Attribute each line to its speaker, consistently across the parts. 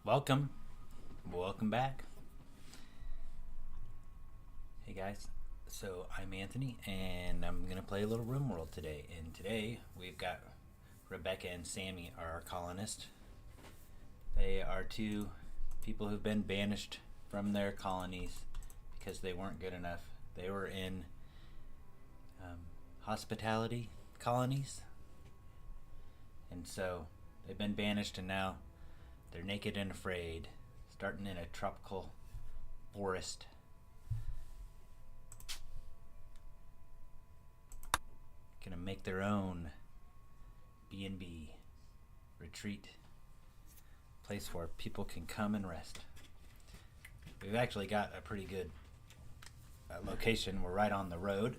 Speaker 1: Welcome back. Hey guys, so I'm Anthony and I'm gonna play a little RimWorld today. And today we've got Rebecca and Sammy are our colonists. They are two people who've been banished from their colonies because they weren't good enough. They were in hospitality colonies, and so they've been banished, and now they're naked and afraid, starting in a tropical forest. Gonna make their own BNB retreat, place where people can come and rest. We've actually got a pretty good location. We're right on the road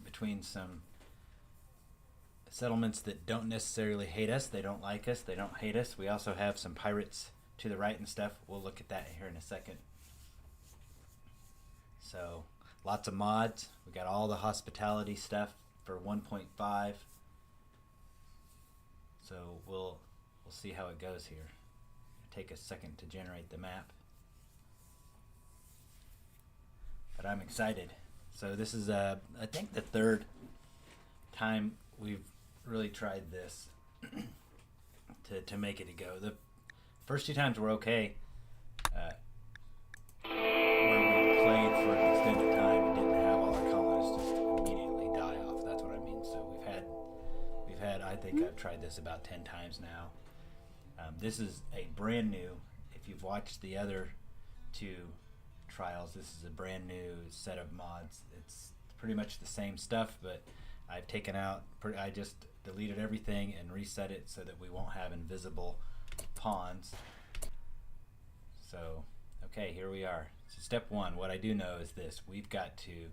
Speaker 1: between some settlements that don't necessarily hate us. They don't like us. They don't hate us. We also have some pirates to the right and stuff. We'll look at that here in a second. So lots of mods. We got all the hospitality stuff for 1.5. So we'll see how it goes here. Take a second to generate the map. But I'm excited. So this is I think the third time we've really tried this to make it go. The first two times were okay, where we played for an extended time and didn't have all our colonists just immediately die off. That's what I mean. So we've had I think I've tried this about 10 times now. This is a brand new, if you've watched the other two trials, this is a brand new set of mods. It's pretty much the same stuff, but I've taken out, I just deleted everything and reset it so that we won't have invisible pawns. So, okay, here we are. So step one, what I do know is this: we've got to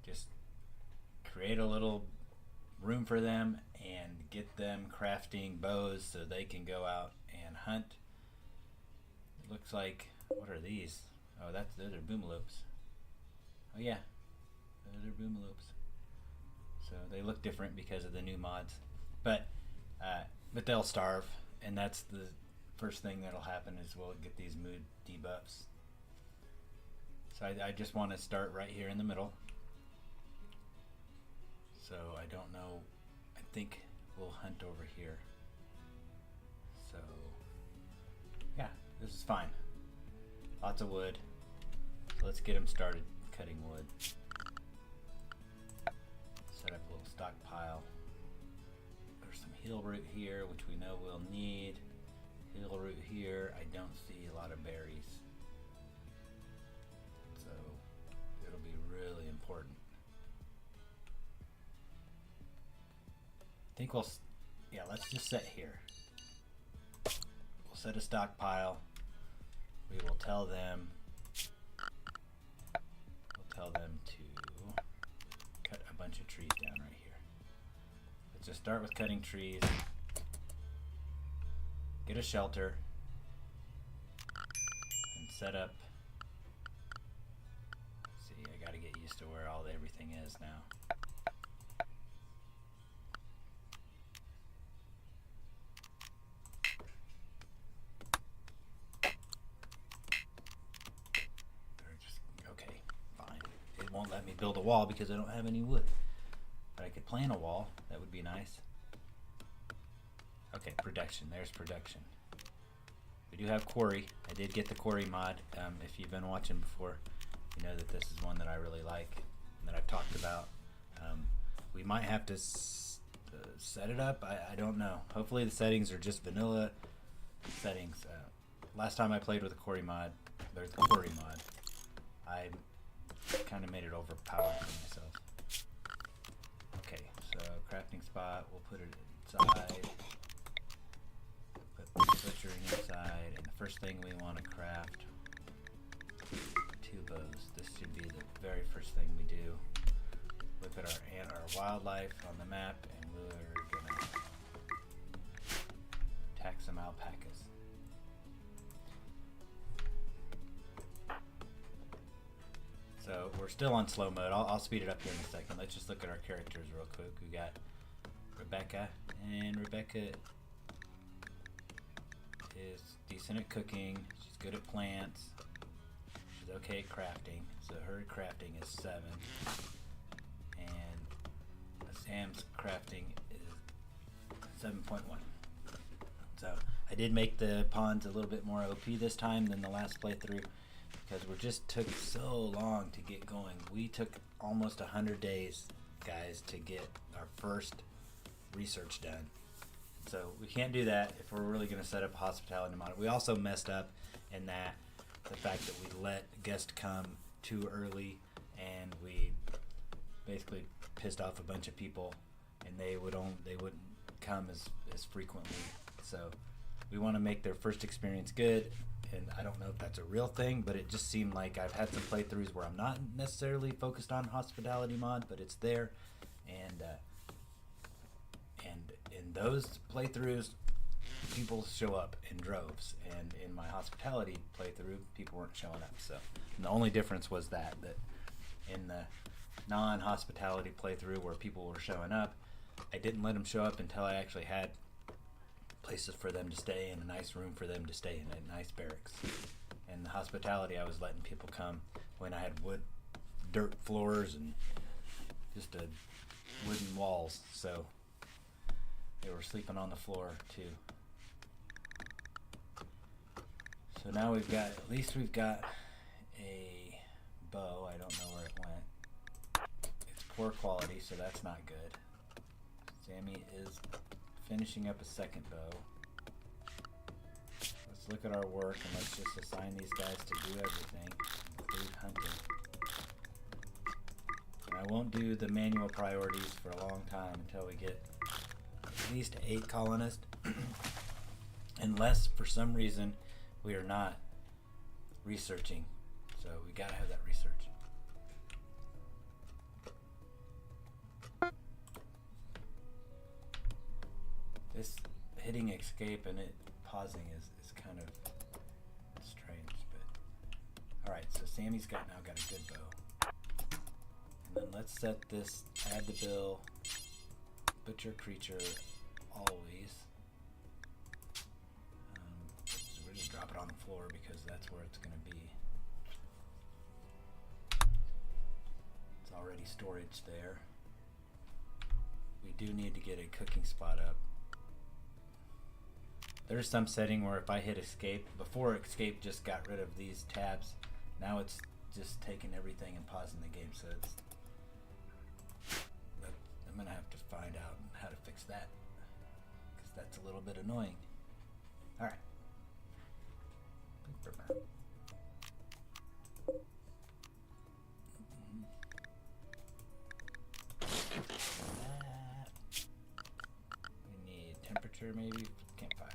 Speaker 1: just create a little room for them and get them crafting bows so they can go out and hunt. It looks like, what are these? Oh, those are boomaloops. Oh yeah, those are boomaloops. So they look different because of the new mods, but they'll starve, and that's the first thing that'll happen is we'll get these mood debuffs. So I just want to start right here in the middle. So I don't know. I think we'll hunt over here. So yeah, this is fine. Lots of wood. So let's get them started cutting wood. Set up a little stockpile. There's some heel root here, which we know we'll need. Heel root here. I don't see a lot of berries, so it'll be really important. I think let's just set here. We'll set a stockpile. We will tell them to cut a bunch of trees down right here. Let's just start with cutting trees. Get a shelter and set up. See, I gotta get used to where everything is now. Okay, fine. It won't let me build a wall because I don't have any wood. But I could plant a wall. That would be nice. Okay, production. There's production. We do have quarry. I did get the quarry mod. If you've been watching before, you know that this is one that I really like and that I've talked about. We might have to set it up. I don't know. Hopefully the settings are just vanilla settings. Last time I played with the quarry mod, I kind of made it overpowered for myself. Okay, so crafting spot. We'll put it inside. Butchering inside, and the first thing we want to craft, 2 bows. This should be the very first thing we do. Look at our wildlife on the map, and we're gonna attack some alpacas. So we're still on slow mode. I'll speed it up here in a second. Let's just look at our characters real quick. We got Rebecca, and Rebecca is decent at cooking. She's good at plants. She's okay at crafting. So her crafting is 7. And Sam's crafting is 7.1. So I did make the ponds a little bit more OP this time than the last playthrough because we just took so long to get going. We took almost 100 days, guys, to get our first research done. So we can't do that if we're really going to set up a hospitality mod. We also messed up in that the fact that we let guests come too early, and we basically pissed off a bunch of people, and they wouldn't come as frequently. So we want to make their first experience good, and I don't know if that's a real thing, but it just seemed like I've had some playthroughs where I'm not necessarily focused on hospitality mod, but it's there, and in those playthroughs, people show up in droves, and in my hospitality playthrough, people weren't showing up. So and the only difference was that in the non-hospitality playthrough where people were showing up, I didn't let them show up until I actually had places for them to stay and a nice room for them to stay in, a nice barracks. And the hospitality, I was letting people come when I had dirt floors and just wooden walls, so they were sleeping on the floor too. So now we've got a bow. I don't know where it went. It's poor quality, so that's not good. Sammy is finishing up a second bow. Let's look at our work and let's just assign these guys to do everything, include hunting. And I won't do the manual priorities for a long time until we get at least 8 colonists, unless for some reason we are not researching. So we gotta have that research. This hitting escape and it pausing is kind of strange, but alright, so Sammy's now got a good bow. And then let's set this add to bill butcher creature always. So we're just drop it on the floor because that's where it's gonna be. It's already storage there. We do need to get a cooking spot up. There's some setting where if I hit escape, before escape just got rid of these tabs, now it's just taking everything and pausing the game, so it's, I'm gonna have to find out how to fix that, because that's a little bit annoying. Alright. We need temperature maybe, campfire.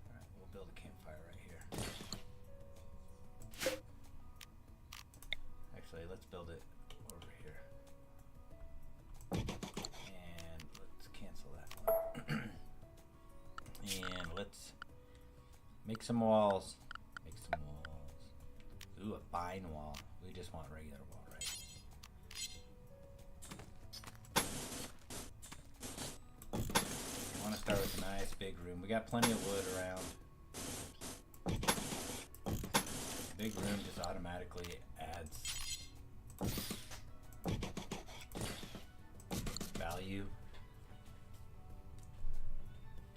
Speaker 1: Alright, we'll build a campfire right here. Actually, let's build it over here. And let's cancel that one. And let's make some walls. Make some walls. Ooh, a bind wall. We just want regular wall, right? We want to start with a nice big room. We got plenty of wood around. Big room just automatically adds value.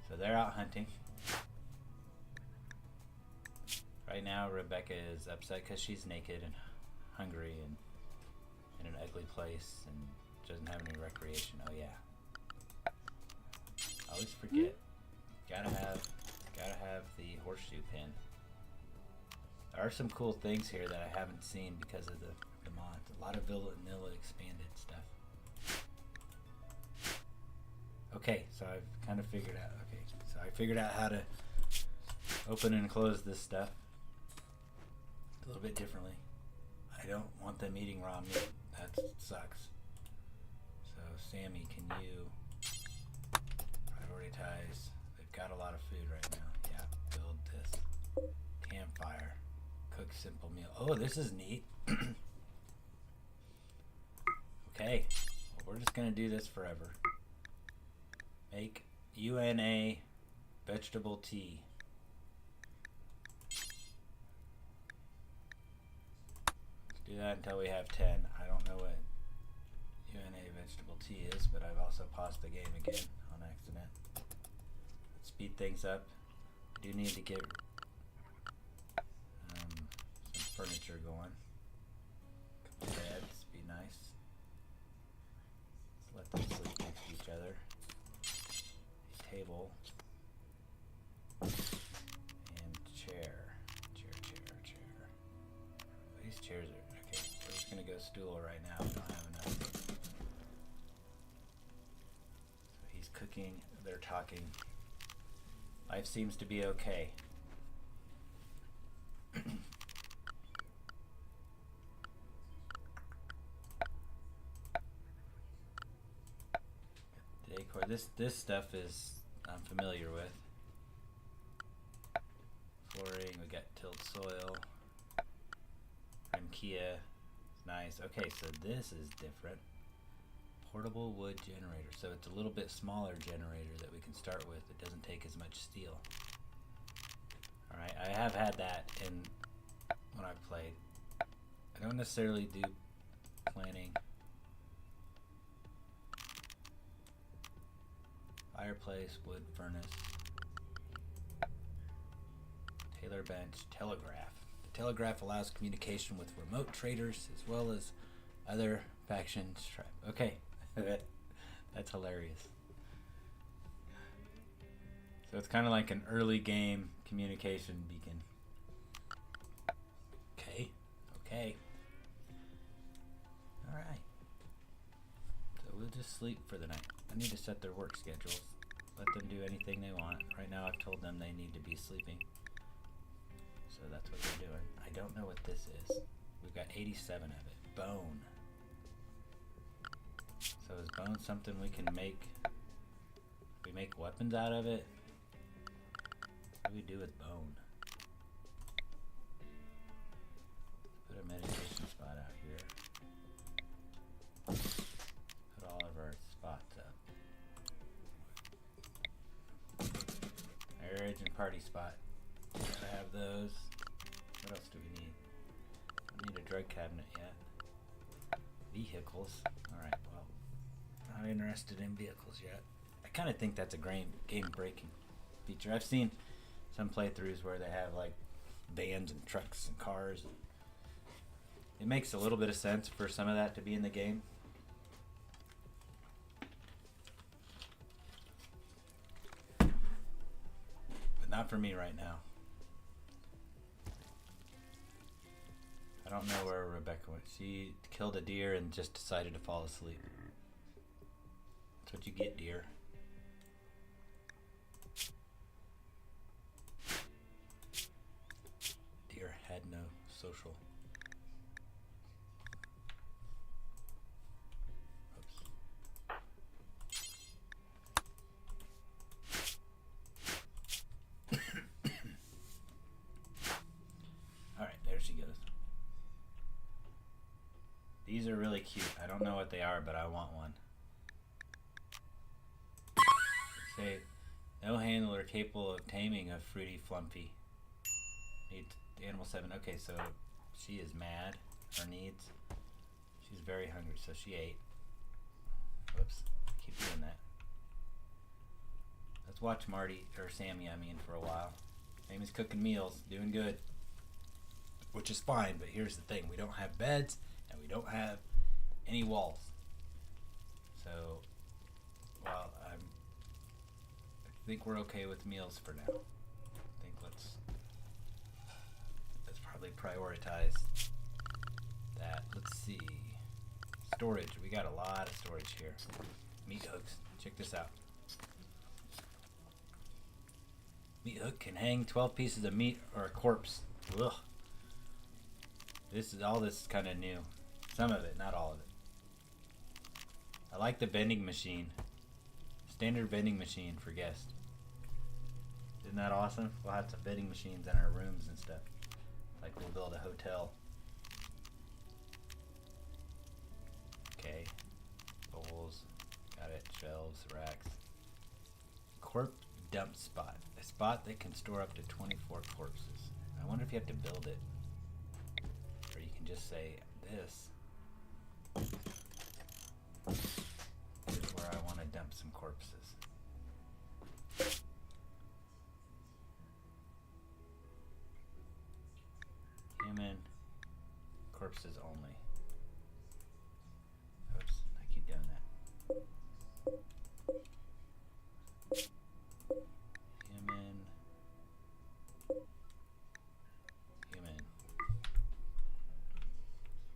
Speaker 1: So they're out hunting. Right now Rebecca is upset because she's naked and hungry and in an ugly place and doesn't have any recreation. Oh yeah. I always forget. Gotta have the horseshoe pin. There are some cool things here that I haven't seen because of the mods. A lot of vanilla expanded stuff. Okay, so I've kind of figured out. Okay, so I figured out how to open and close this stuff a little bit differently. I don't want them eating raw meat. That sucks. So Sammy, can you prioritize? They've got a lot of food right now. Yeah, build this. Campfire. Cook simple meal. Oh, this is neat. Okay, well, we're just gonna do this forever. Make UNA vegetable tea. Do that until we have 10. I don't know what UNA vegetable tea is, but I've also paused the game again on accident. Let's speed things up. I do need to get some furniture going. A couple beds, be nice. Let's let them sleep next to each other. A table. And chair. These chairs are okay. We're just gonna go stool right now. We don't have enough. So he's cooking. They're talking. Life seems to be okay. Decor. This stuff is I'm familiar with. Flooring. We got tilled soil. Kia, nice. Okay, so this is different. Portable wood generator. So it's a little bit smaller generator that we can start with. It doesn't take as much steel. Alright, I have had that in when I've played. I don't necessarily do planning. Fireplace, wood furnace. Taylor bench, telegraph. Telegraph allows communication with remote traders as well as other factions. Okay, that's hilarious. So it's kind of like an early game communication beacon. Okay. All right. So we'll just sleep for the night. I need to set their work schedules. Let them do anything they want. Right now I've told them they need to be sleeping. So that's what they're doing. I don't know what this is. We've got 87 of it. Bone. So is bone something we can make? We make weapons out of it? What do we do with bone? Put a meditation spot out here. Put all of our spots up. Marriage and party spot. Gotta have those. What else do we need? Don't need a drug cabinet yet. Vehicles. Alright, well, not interested in vehicles yet. I kind of think that's a game-breaking feature. I've seen some playthroughs where they have like vans and trucks and cars. It makes a little bit of sense for some of that to be in the game. But not for me right now. I don't know where Rebecca went. She killed a deer and just decided to fall asleep. That's what you get, deer. Deer had no social. Alright, there she goes. These are really cute. I don't know what they are, but I want one. Say, no handler capable of taming a fruity flumpy. Needs animal 7. Okay, so she is mad. Her needs. She's very hungry, so she ate. Whoops. Keep doing that. Let's watch Marty, or Sammy, I mean, for a while. Sammy's cooking meals, doing good. Which is fine, but here's the thing. We don't have beds, and we don't have any walls. So, while I think we're okay with meals for now. I think let's probably prioritize that. Let's see. Storage. We got a lot of storage here. Meat hooks. Check this out. Meat hook can hang 12 pieces of meat or a corpse. Ugh. This is kind of new. Some of it, not all of it. I like the vending machine. Standard vending machine for guests. Isn't that awesome? We'll have some vending machines in our rooms and stuff. Like we'll build a hotel. Okay. Bowls. Got it. Shelves, racks. Corpse dump spot. A spot that can store up to 24 corpses. I wonder if you have to build it. Or you can just say, this is where I want to dump some corpses. Human corpses only. Oops, I keep doing that. Human.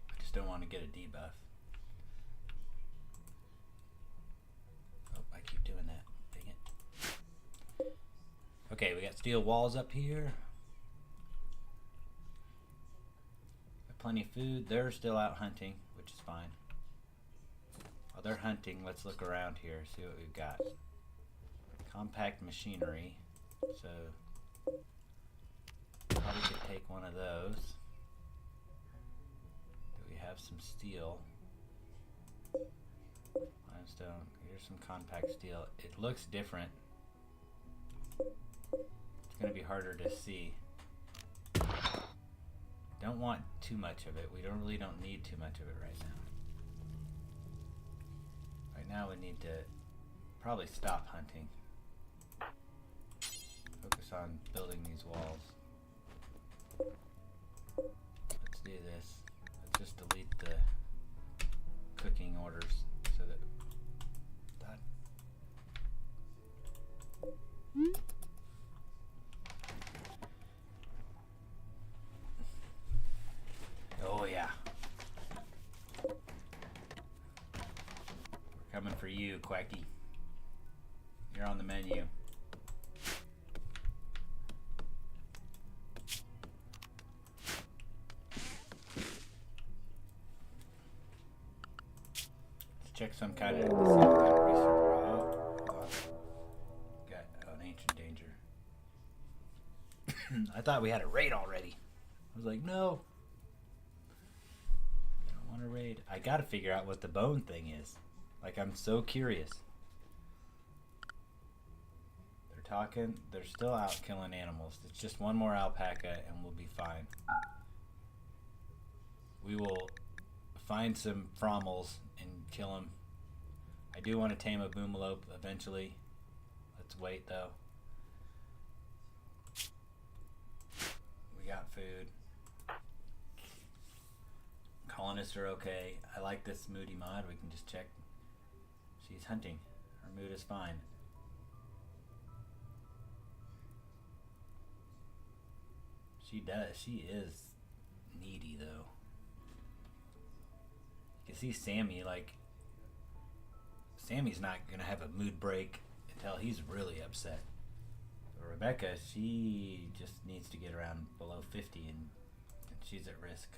Speaker 1: I just don't want to get a debuff. Oh, I keep doing that. Dang it. Okay, we got steel walls up here. Plenty of food. They're still out hunting, which is fine. While they're hunting, let's look around here, see what we've got. Compact machinery. So probably could take one of those. Do we have some steel? Limestone. Here's some compact steel. It looks different. It's going to be harder to see. Don't want too much of it. We really don't need too much of it right now. Right now we need to probably stop hunting. Focus on building these walls. Let's do this. Let's just delete the cooking orders so that oh yeah. We're coming for you, Quacky. You're on the menu. Let's check some kind of research. Oh, got an ancient danger. I thought we had a raid already. I was like, no. I don't want to raid. I gotta figure out what the bone thing is. Like, I'm so curious. They're talking. They're still out killing animals. It's just one more alpaca and we'll be fine. We will find some frommels and kill them. I do want to tame a boomalope eventually. Let's wait though. We got food. Colonists are okay. I like this moody mod. We can just check. She's hunting. Her mood is fine. She does. She is needy though. You can see Sammy, like, Sammy's not gonna have a mood break until he's really upset. But Rebecca, she just needs to get around below 50 and she's at risk.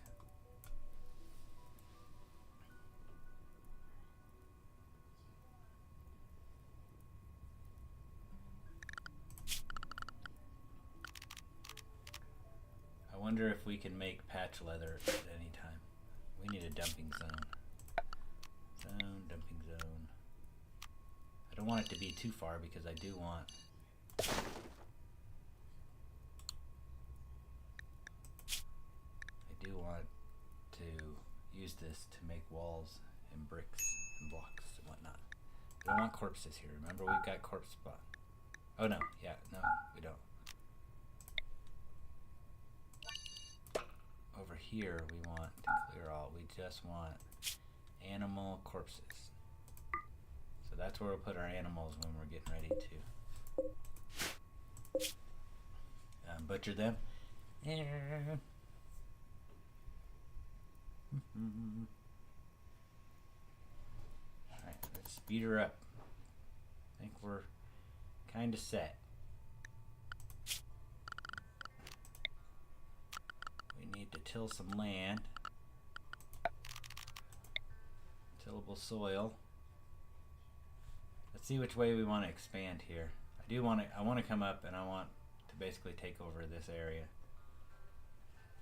Speaker 1: I wonder if we can make patch leather at any time. We need a dumping zone. Dumping zone. I don't want it to be too far because I do want to use this to make walls and bricks and blocks and whatnot. We don't want corpses here. Remember, we've got corpse spot. Oh no, yeah, no, we don't. Over here we want to clear all. We just want animal corpses. So that's where we'll put our animals when we're getting ready to butcher them. Alright, let's speed her up. I think we're kind of set. We need to till some land. Tillable soil. Let's see which way we want to expand here. I want to come up and I want to basically take over this area.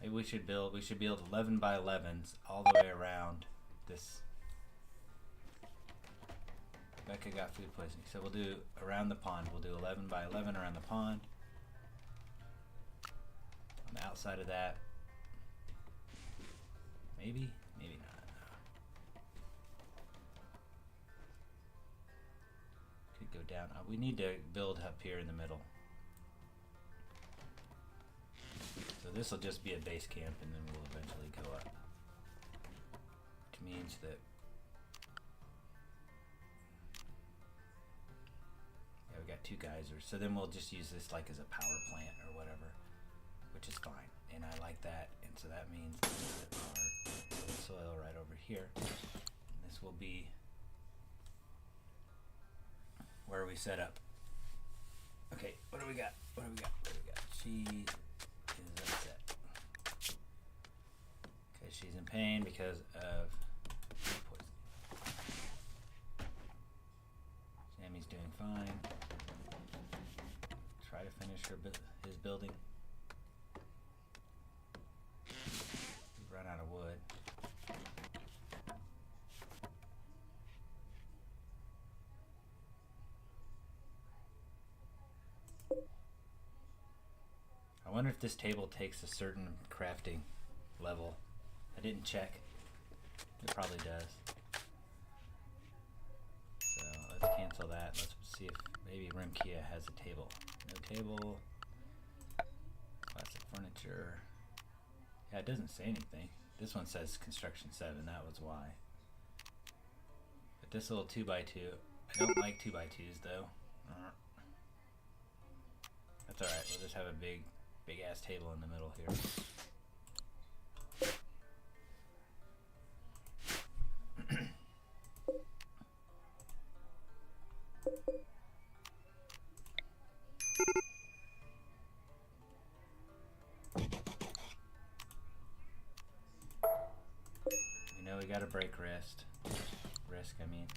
Speaker 1: Maybe we should build 11 by 11s all the way around this. Becca got food poisoning. So we'll do around the pond. We'll do 11 by 11 around the pond. On the outside of that. Maybe Maybe not. Could go down. We need to build up here in the middle. So this will just be a base camp, and then we'll eventually go up. Which means that we got 2 geysers. So then we'll just use this like as a power plant or whatever, which is fine. And I like that. And so that means that our soil right over here. And this will be where we set up. Okay, what do we got? What do we got? What do we got? She is upset. Okay, she's in pain because of poison. Sammy's doing fine. Try to finish his building. We've run out of wood. I wonder if this table takes a certain crafting level. I didn't check. It probably does. So let's cancel that. Let's see if maybe RimKia has a table. No table. Classic furniture. Yeah, it doesn't say anything. This one says construction 7. That was why. But this little 2x2. I don't like 2x2s though. That's alright. We'll just have a big ass table in the middle here. We know we got a break risk, I mean.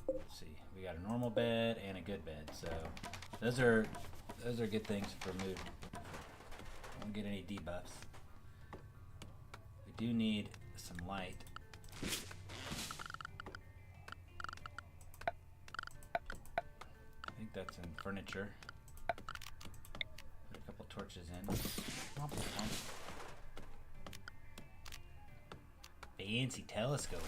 Speaker 1: Let's see. We got a normal bed and a good bed, so those are good things for mood. Don't get any debuffs. We do need some light. I think that's in furniture. Put a couple torches in. Fancy telescope.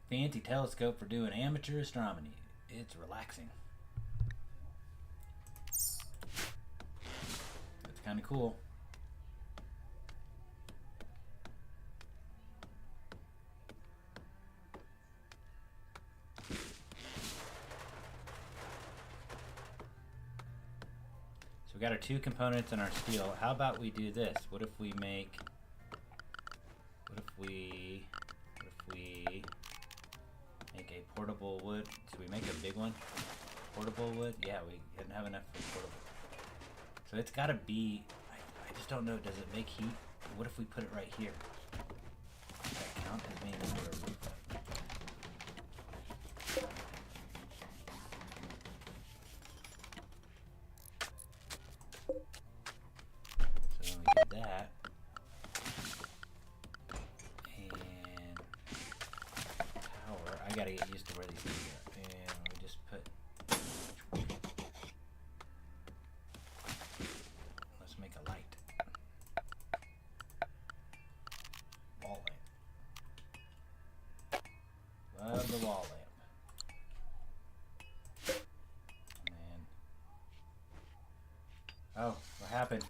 Speaker 1: Fancy telescope for doing amateur astronomy. It's relaxing. That's kind of cool. So we got our 2 components in our steel. How about we do this? What if we make a portable wood? Should we make a big one? Portable wood? Yeah, we didn't have enough for portable. So it's gotta be, I just don't know, does it make heat? What if we put it right here? Does that count as being under a roof? So then we did that. I gotta get used to where these things are. And we just put. Let's make a light. Wall lamp. Love the wall lamp. And then. Oh, what happened?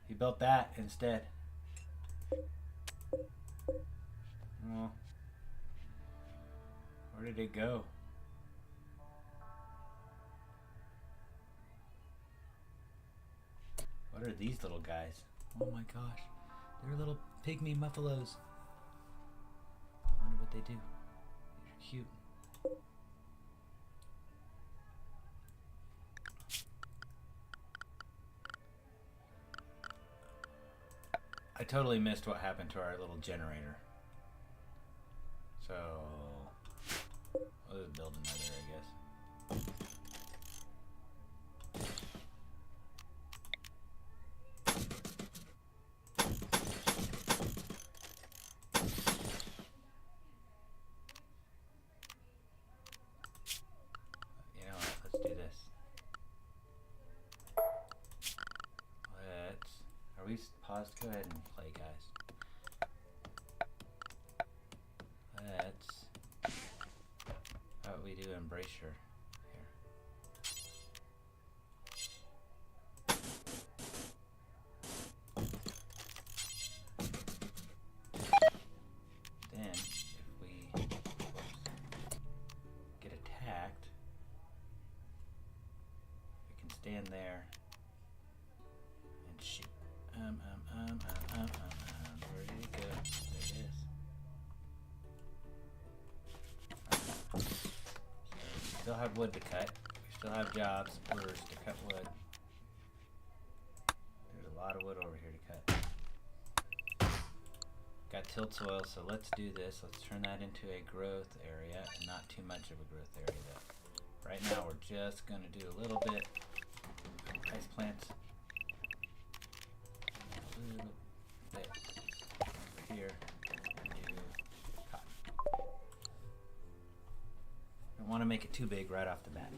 Speaker 1: He built that instead. Well. Where did it go? What are these little guys? Oh my gosh. They're little pygmy muffalos. I wonder what they do. They're cute. I totally missed what happened to our little generator. So I'll just build another, I guess. You go ahead and play, guys. Let's, how about we do Embrasure here? Then, if we get attacked, we can stand there and shoot. Where did it go? There it is. So we still have wood to cut. We still have jobs, orders to cut wood. There's a lot of wood over here to cut. Got tilled soil, so let's do this. Let's turn that into a growth area, and not too much of a growth area though. Right now we're just going to do a little bit of rice plants. A little bit over here. Do cotton. Don't want to make it too big right off the bat.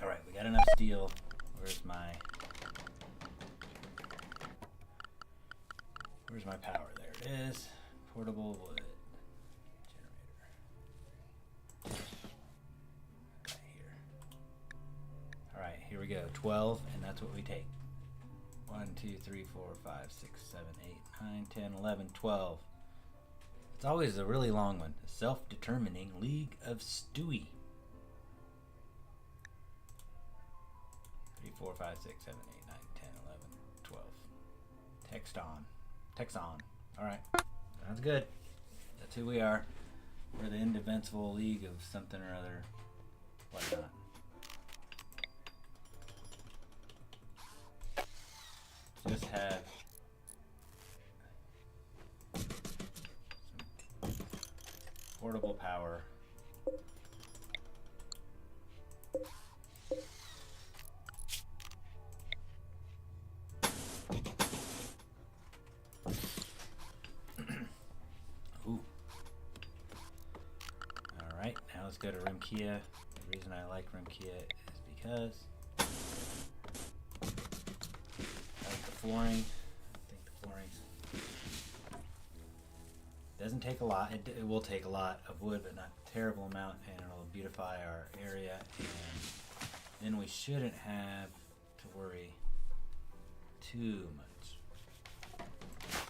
Speaker 1: Alright, we got enough steel. Where's my power? There it is. Portable wood generator. Right here. Alright, here we go. 12, and that's what we take. 1, 2, 3, 4, 5, 6, 7, 8, 9, 10, 11, 12. It's always a really long one. The Self-Determining League of Stewie. 3, 4, 5, 6, 7, 8, 9, 10, 11, 12. Text on. Text on. Alright. Sounds good. That's who we are. We're the Indefensible League of something or other. Whatnot. Just have some portable power. Ooh. Alright, now let's go to RimKia. The reason I like RimKia is because flooring. I think the flooring doesn't take a lot. It will take a lot of wood, but not a terrible amount, and it'll beautify our area. And then we shouldn't have to worry too much.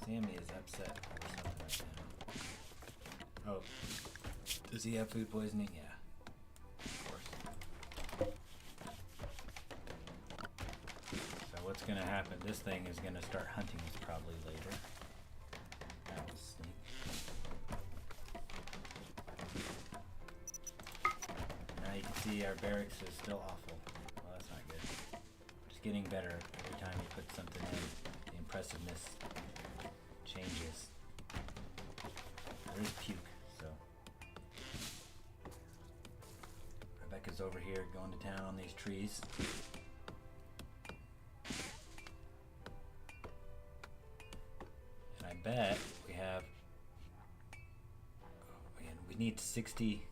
Speaker 1: Sammy is upset over something right now. Oh, does he have food poisoning? Yeah. What's going to happen? This thing is going to start hunting us probably later. That was sneak. Now you can see our barracks is still awful. Well, that's not good. Just getting better every time you put something in. The impressiveness changes. There's puke, so. Rebecca's over here going to town on these trees. Bet we have, we need 60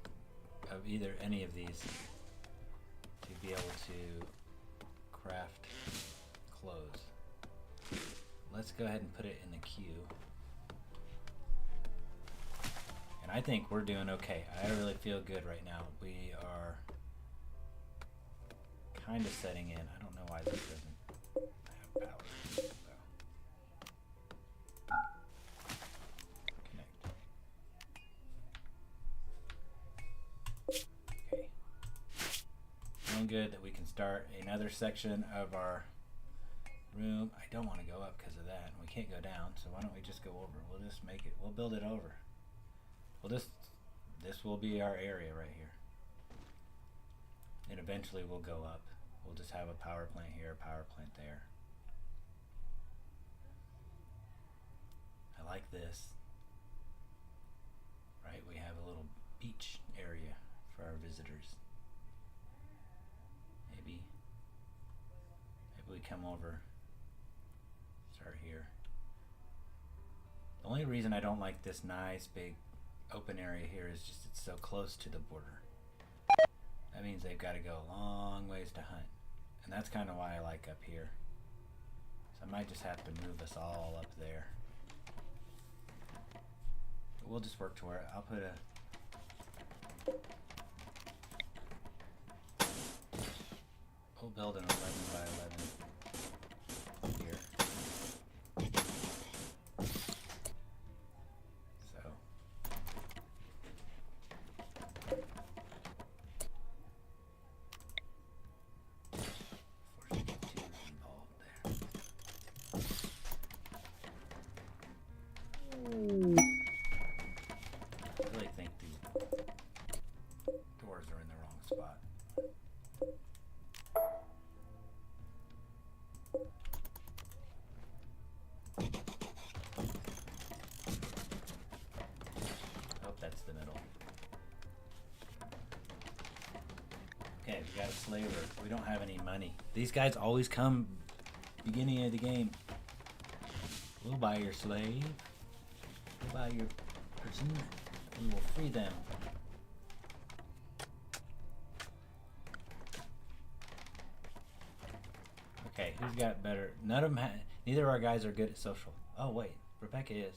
Speaker 1: of either any of these to be able to craft clothes. Let's go ahead and put it in the queue. And I think we're doing okay. I really feel good right now. We are kind of setting in. I don't know why this doesn't have power. Good that we can start another section of our room. I don't want to go up because of that, and we can't go down, so why don't we just go over? We'll just make it, we'll build it over. This will be our area right here, and eventually we'll go up. We'll just have a power plant here, a power plant there. I like this. Right, we have a little beach area for our visitors. Maybe we come over, start here. The only reason I don't like this nice big open area here is just it's so close to the border. That means they've got to go a long ways to hunt, and that's kind of why I like up here. So I might just have to move us all up there. But we'll just work to where I'll put a... We'll build an 11 by 11 here. So. 42 involved there. I really think the doors are in the wrong spot. That's the middle. Okay, we got a slaver. We don't have any money. These guys always come beginning of the game. We'll buy your slave. We'll buy your person. We will free them. Okay, who's got better? None of them. Neither of our guys are good at social. Oh wait, Rebecca is.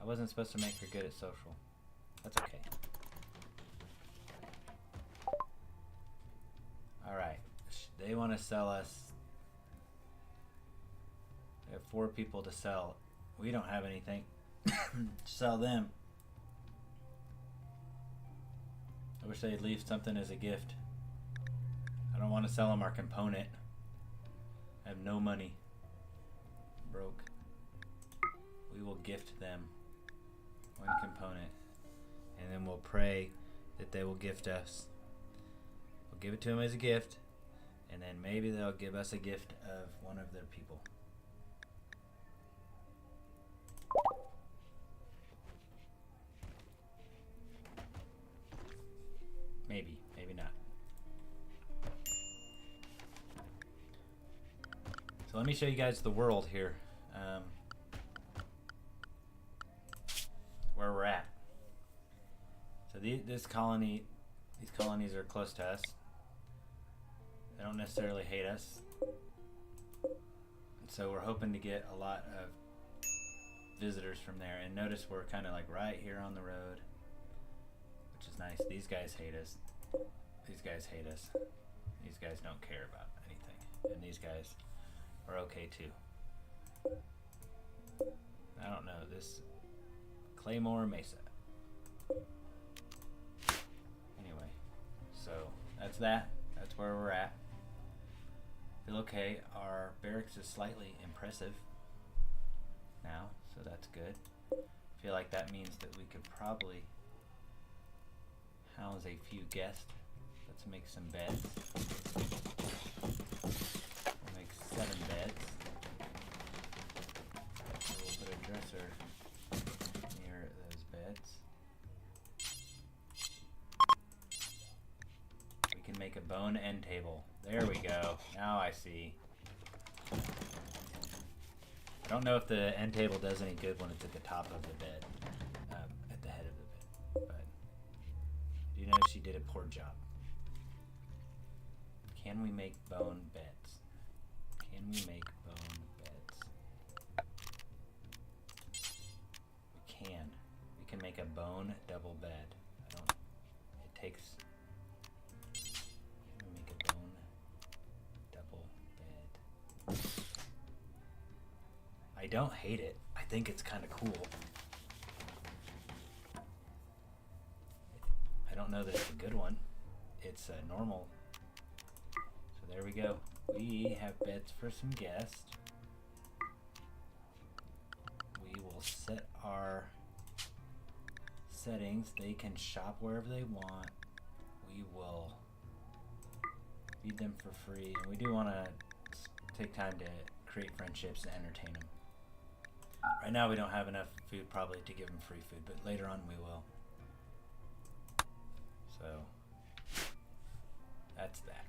Speaker 1: I wasn't supposed to make her good at social. That's okay. Alright. They want to sell us. They have 4 people to sell. We don't have anything to sell them. I wish they'd leave something as a gift. I don't want to sell them our component. I have no money. Broke. We will gift them 1 component, and then we'll pray that they will gift us. We'll give it to them as a gift, and then maybe they'll give us a gift of one of their people. Maybe, maybe not. So let me show you guys the world here. Where we're at. So this colony, these colonies are close to us. They don't necessarily hate us. And so we're hoping to get a lot of visitors from there. And notice we're kind of like right here on the road, which is nice. These guys hate us. These guys hate us. These guys don't care about anything. And these guys are okay too. I don't know, this Claymore Mesa. Anyway, so that's that. That's where we're at. Feel okay. Our barracks is slightly impressive now, so that's good. Feel like that means that we could probably house a few guests. Let's make some beds. We'll make 7 beds. We'll put a dresser near those beds. We can make a bone end table. There we go. Now I see. I don't know if the end table does any good when it's at the top of the bed, at the head of the bed, but you know she did a poor job. Can we make bone beds? Can we make bone beds? We can. We can make a bone double bed. It takes... Can we make a bone double bed? I don't hate it. I think it's kind of cool. I don't know that it's a good one. It's a normal. So there we go. We have beds for some guests. We will set our settings. They can shop wherever they want. We will feed them for free. And we do want to take time to create friendships and entertain them. Right now we don't have enough food probably to give them free food, but later on we will. So that's that.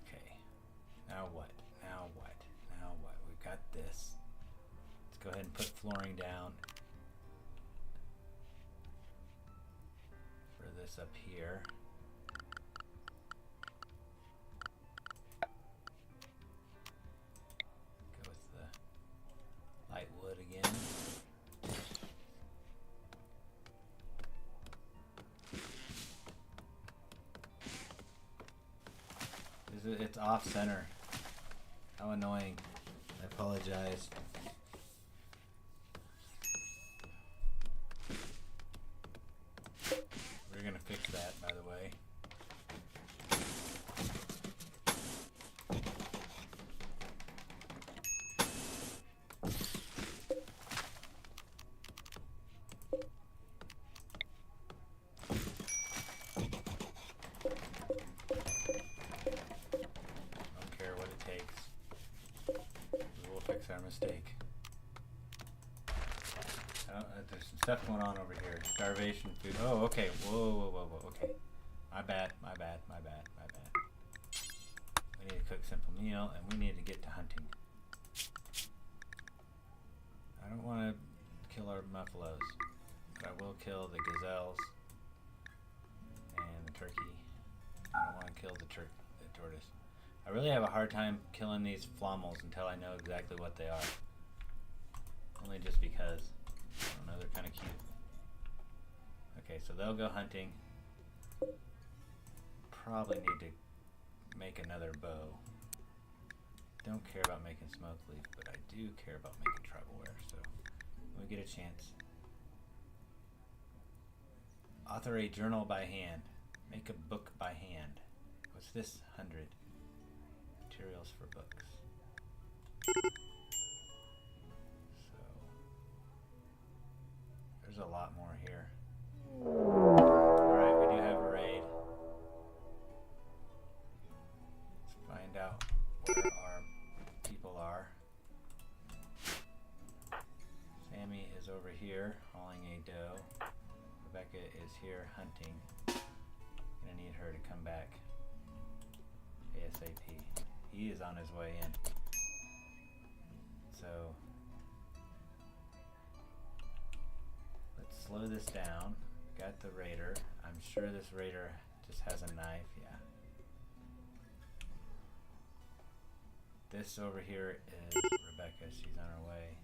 Speaker 1: Okay. Now what? Now what? Now what? We've got this. Let's go ahead and put flooring down for this up here. it's off center. How annoying. I apologize. We're gonna fix that, by the way. Don't care what it takes. We will fix our mistake. There's some stuff going on over here. Starvation food. Oh, okay. Whoa. Okay. My bad. We need to cook simple meal, and we need to get to hunting. I don't want to kill our buffaloes, but I will kill the gazelles and the turkey. I don't want to kill the tortoise. I really have a hard time killing these flommels until I know exactly what they are. Only just because. I don't know, they're kind of cute. Okay, so they'll go hunting. Probably need to make another bow. Don't care about making smoke leaf, but I do care about making tribal wear, so when we get a chance. Author a journal by hand. Make a book by hand. What's this? 100. Materials for books. There's a lot more here. Alright, we do have a raid. Let's find out where our people are. Sammy is over here hauling a doe. Rebecca is here hunting. Gonna need her to come back ASAP. He is on his way in. So slow this down. Got the raider. I'm sure this raider just has a knife. Yeah. This over here is Rebecca. She's on her way.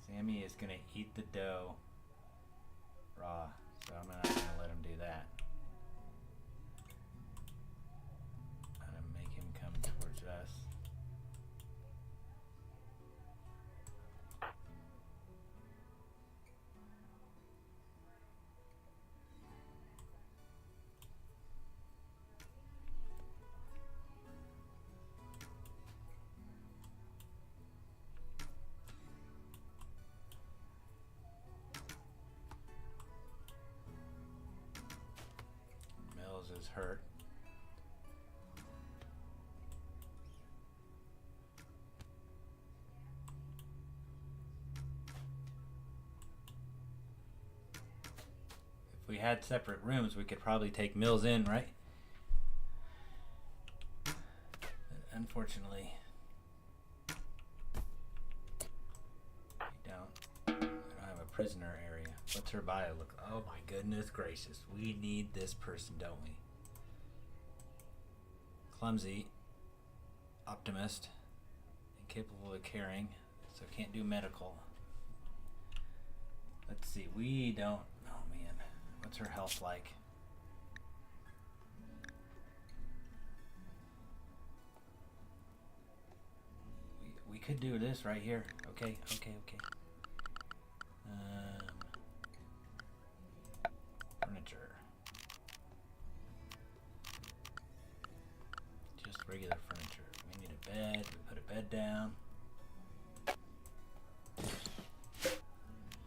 Speaker 1: Sammy is gonna eat the doe raw, so I'm not gonna let him do that. I'm gonna make him come towards us. Is hurt. If we had separate rooms, we could probably take Mills in, right? But unfortunately, we don't. We don't have a prisoner area. What's her bio look? Oh my goodness gracious. We need this person, don't we? Clumsy, optimist, incapable of caring, so can't do medical. Let's see, we don't, oh man, what's her health like? We could do this right here. Okay. Furniture. Regular furniture. We need a bed. We put a bed down.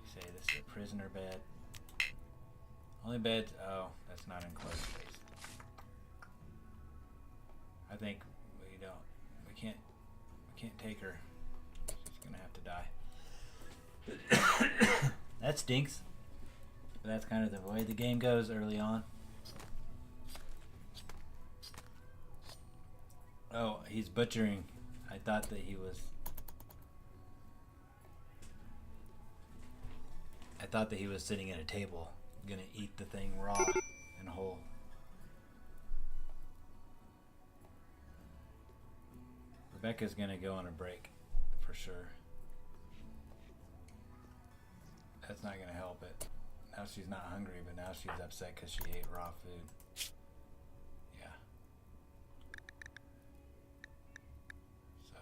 Speaker 1: Say this is a prisoner bed. Only beds. Oh, that's not enclosed space. I think we can't take her. She's gonna have to die. That stinks. But that's kind of the way the game goes early on. Oh, he's butchering. I thought that he was sitting at a table, gonna eat the thing raw and whole. Rebecca's gonna go on a break, for sure. That's not gonna help it. Now she's not hungry, but now she's upset because she ate raw food. Yeah. So.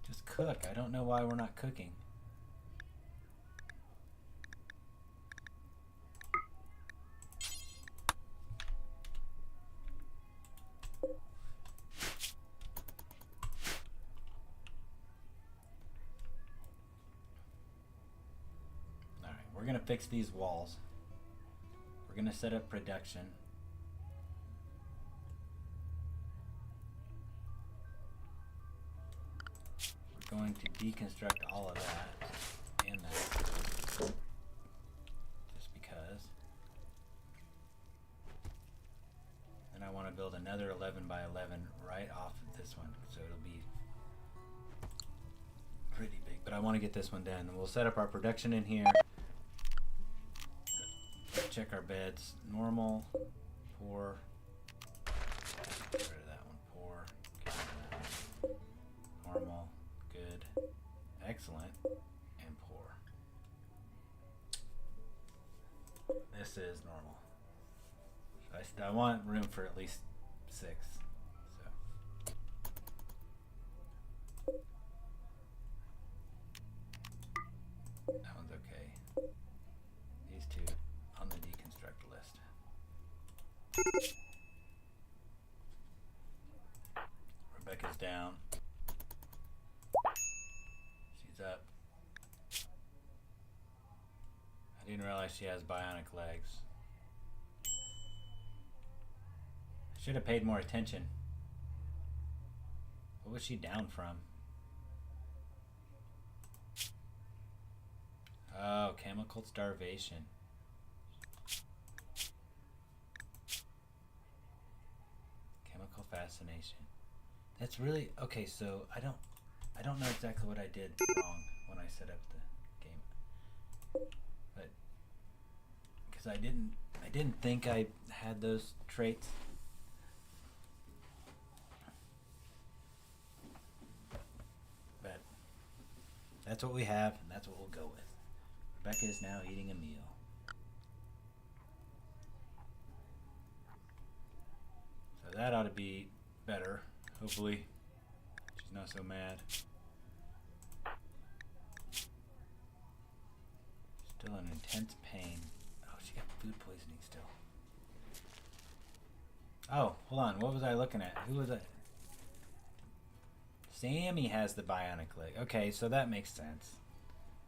Speaker 1: Just cook. I don't know why we're not cooking. We're going to fix these walls. We're going to set up production. We're going to deconstruct all of that and that. Just because. And I want to build another 11 by 11 right off of this one. So it'll be pretty big. But I want to get this one done. And we'll set up our production in here. Check our beds. Normal, poor. Get rid of that one. Poor. Get rid of that one. Normal, good, excellent, and poor. This is normal. I want room for at least 6. So. That one's okay. These two on the deconstruct list. Rebecca's down. She's up. I didn't realize she has bionic legs. I should have paid more attention. What was she down from? Oh, chemical starvation. Chemical fascination. That's really okay. So I don't know exactly what I did wrong when I set up the game, but because I didn't think I had those traits. But that's what we have, and that's what we'll go with. Rebecca is now eating a meal. So that ought to be better. Hopefully, she's not so mad. Still in intense pain. Oh, she got food poisoning still. Oh, hold on. What was I looking at? Who was it? Sammy has the bionic leg. Okay, so that makes sense.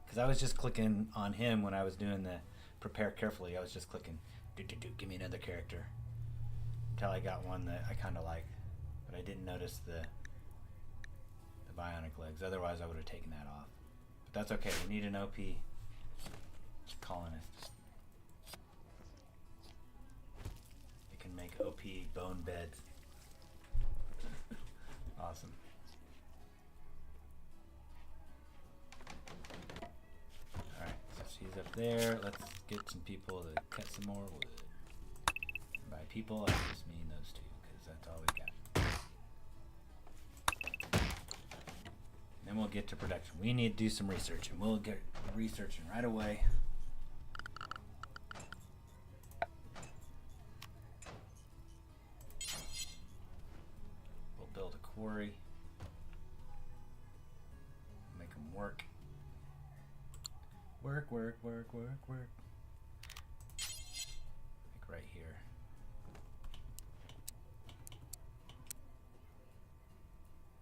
Speaker 1: Because I was just clicking on him when I was doing the prepare carefully. I was just clicking, give me another character. Until I got one that I kind of like. But I didn't notice the bionic legs. Otherwise, I would have taken that off. But that's okay. We need an OP colonist. It can make OP bone beds. Awesome. Alright, so she's up there. Let's get some people to cut some more wood. And by people, I just mean those two, because that's all we got. Then we'll get to production. We need to do some research, and we'll get researching right away. We'll build a quarry. Make them work. Work, work, work, work, work. Like right here.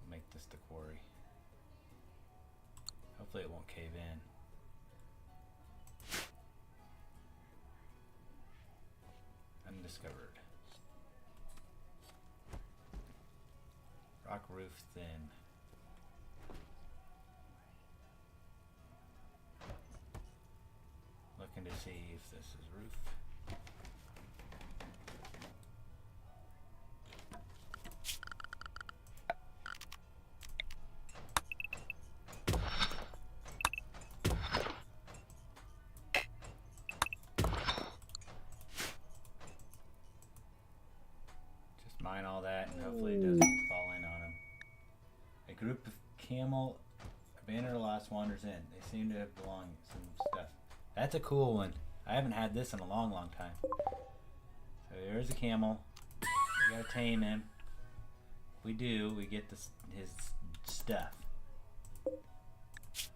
Speaker 1: We'll make this the quarry. Hopefully it won't cave in. Undiscovered. Rock roof thin. Looking to see if this is roof. Mine all that, and hopefully it doesn't fall in on them. Like group of camel abandoned or lost wanders in. They seem to have belonged some stuff. That's a cool one. I haven't had this in a long, long time. So there's a camel. We gotta tame him. We do. We get this, his stuff.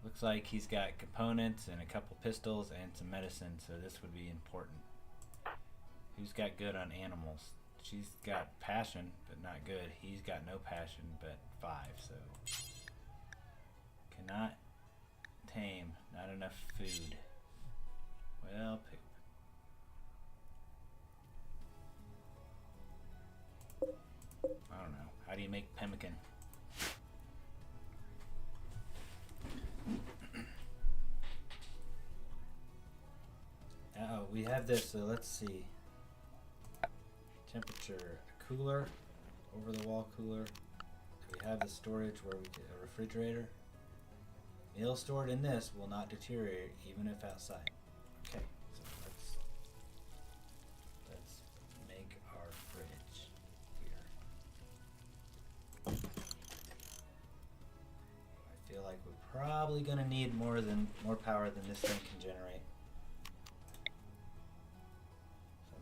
Speaker 1: Looks like he's got components and a couple pistols and some medicine, so this would be important. Who's got good on animals? She's got passion, but not good. He's got no passion, but 5, so. Cannot tame. Not enough food. Well, poop. I don't know. How do you make pemmican? Oh, we have this, so let's see. Temperature, cooler, over the wall cooler. We have the storage where we get a refrigerator. Meal stored in this will not deteriorate even if outside. Okay, so let's make our fridge here. I feel like we're probably gonna need more power than this thing can generate.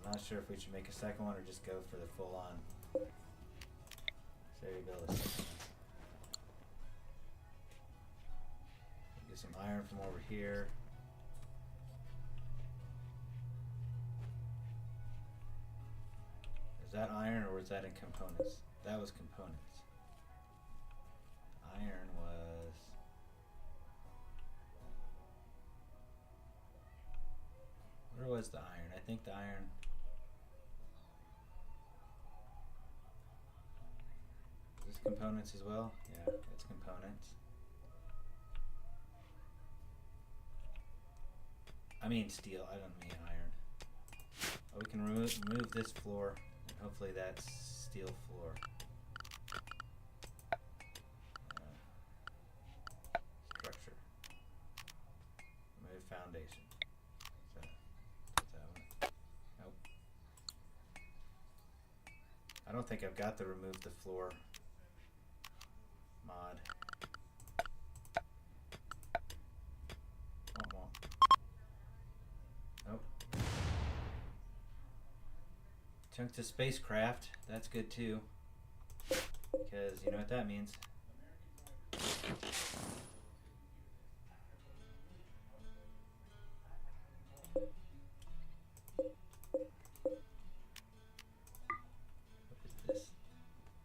Speaker 1: I'm not sure if we should make a second one or just go for the full on. So you build a second one. Get some iron from over here. Is that iron or was that in components? That was components. Iron was... Where was the iron? I think the iron... Is this components as well? Yeah, it's components. I mean steel, I don't mean iron. Oh, we can remove this floor, and hopefully that's steel floor. Structure. Remove foundation. Is that one? Nope. I don't think I've got the remove the floor mod. Nope. Chunk to spacecraft. That's good too. Because you know what that means. What is this?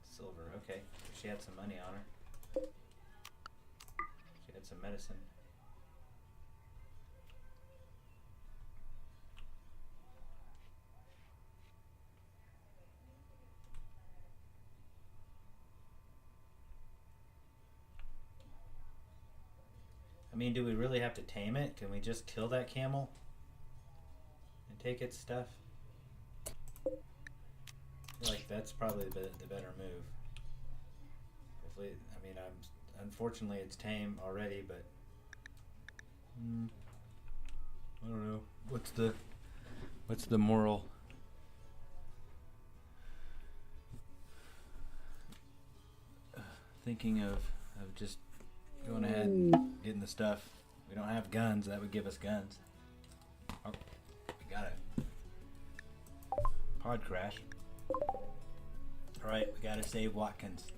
Speaker 1: Silver. Okay. She had some money on her. She had some medicine. I mean, do we really have to tame it? Can we just kill that camel and take its stuff? I feel like that's probably the better move. Hopefully, I mean, unfortunately it's tame already, but I don't know. What's the moral? Thinking of just going ahead and getting the stuff. We don't have guns. That would give us guns. Oh, we got it. Pod crash. Alright, we gotta save Watkins.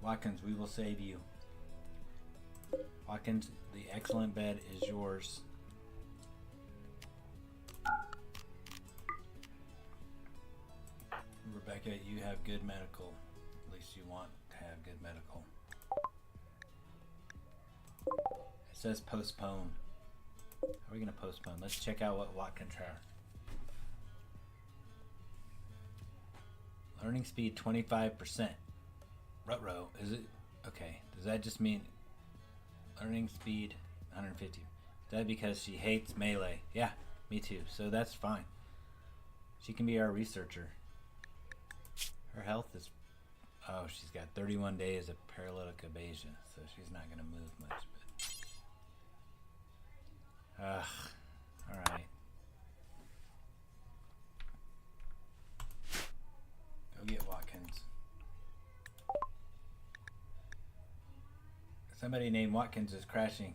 Speaker 1: Watkins, we will save you. Watkins, the excellent bed is yours. Rebecca, you have good medical. At least you want to have good medical. It says postpone. How are we going to postpone? Let's check out what Watkins are. Learning speed 25%. Ruh-roh, is it? Okay, does that just mean learning speed 150? Is that because she hates melee? Yeah, me too, so that's fine. She can be our researcher. Her health is... Oh, she's got 31 days of paralytic abasia, so she's not going to move much. But... alright. Go get Watkins. Somebody named Watkins is crashing.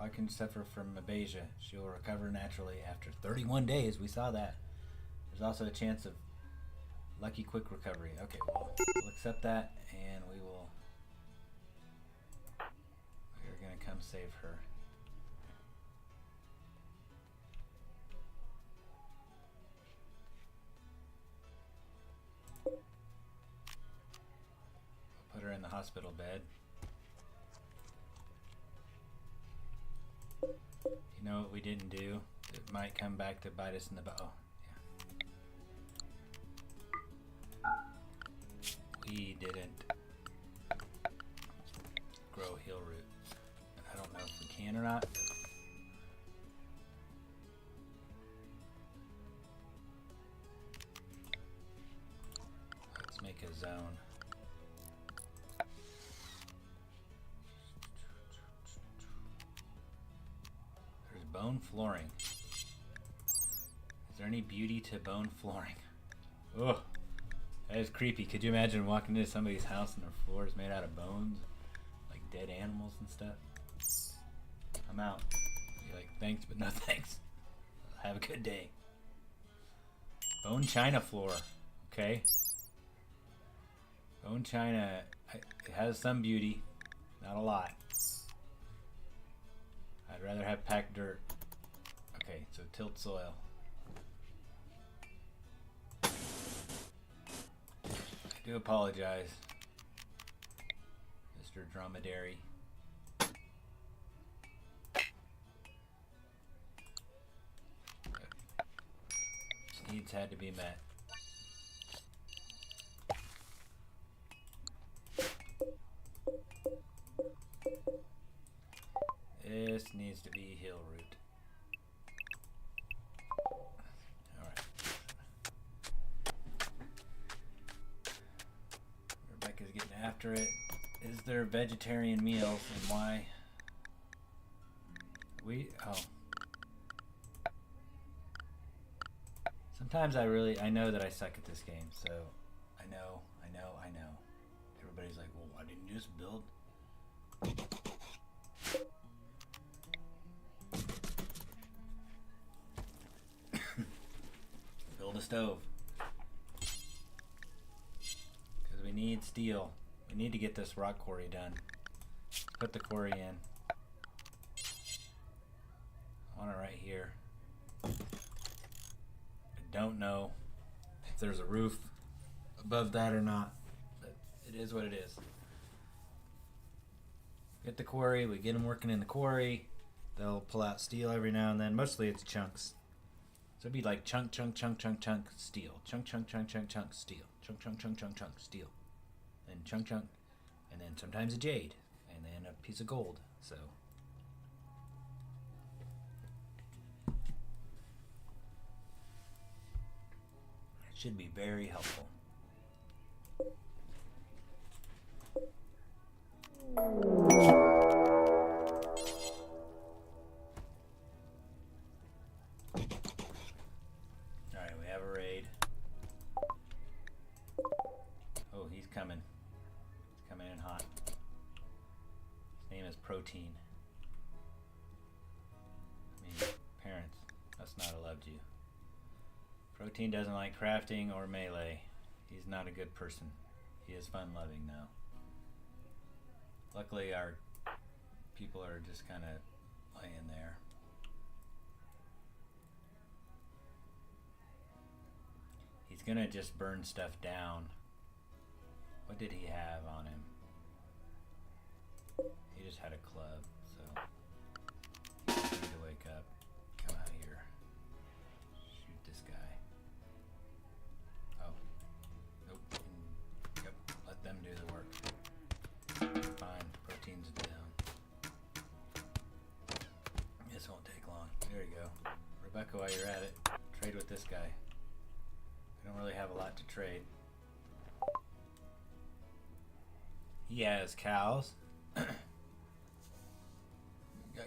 Speaker 1: Watkins suffer from aphasia. She will recover naturally after 31 days. We saw that. There's also a chance of lucky quick recovery. Okay, well, we'll accept that, and we're gonna come save her. We'll put her in the hospital bed. You know what we didn't do? It might come back to bite us in the butt. Oh, yeah. We didn't grow heal root. I don't know if we can or not. Let's make a zone. Bone flooring. Is there any beauty to bone flooring? Oh, that is creepy. Could you imagine walking into somebody's house and their floor is made out of bones? Like dead animals and stuff? I'm out. Be like, thanks, but no thanks. Have a good day. Bone china floor. Okay. Bone china, it has some beauty. Not a lot. I'd rather have packed dirt. Okay, so tilt soil. I do apologize, Mr. Dromedary. Needs had to be met. This needs to be heal root. Alright. Rebecca's getting after it. Is there vegetarian meals and why? Sometimes I know that I suck at this game, so I know. Everybody's like, well, why didn't you just build? Build a stove. Because we need steel. We need to get this rock quarry done. Put the quarry in. I want it right here. I don't know if there's a roof above that or not, but it is what it is. Get the quarry, we get them working in the quarry. They'll pull out steel every now and then. Mostly it's chunks. So it'd be like chunk, steel. Chunk, steel. Chunk, steel. Then chunk, and then sometimes a jade, and then a piece of gold. So it should be very helpful. Alright, we have a raid. Oh, he's coming. He's coming in hot. His name is Protein. I mean, parents must not have loved you. Protein doesn't like crafting or melee. He's not a good person. He is fun-loving, though. Luckily, our people are just kind of laying there. He's gonna just burn stuff down. What did he have on him? He just had a club, so he needs to wake up. Come out here. Shoot this guy. Oh. Nope. Yep. Let them do the work. Fine. Protein's down. This won't take long. There you go. Rebecca, while you're at it, trade with this guy. We don't really have a lot to trade. He has cows. Got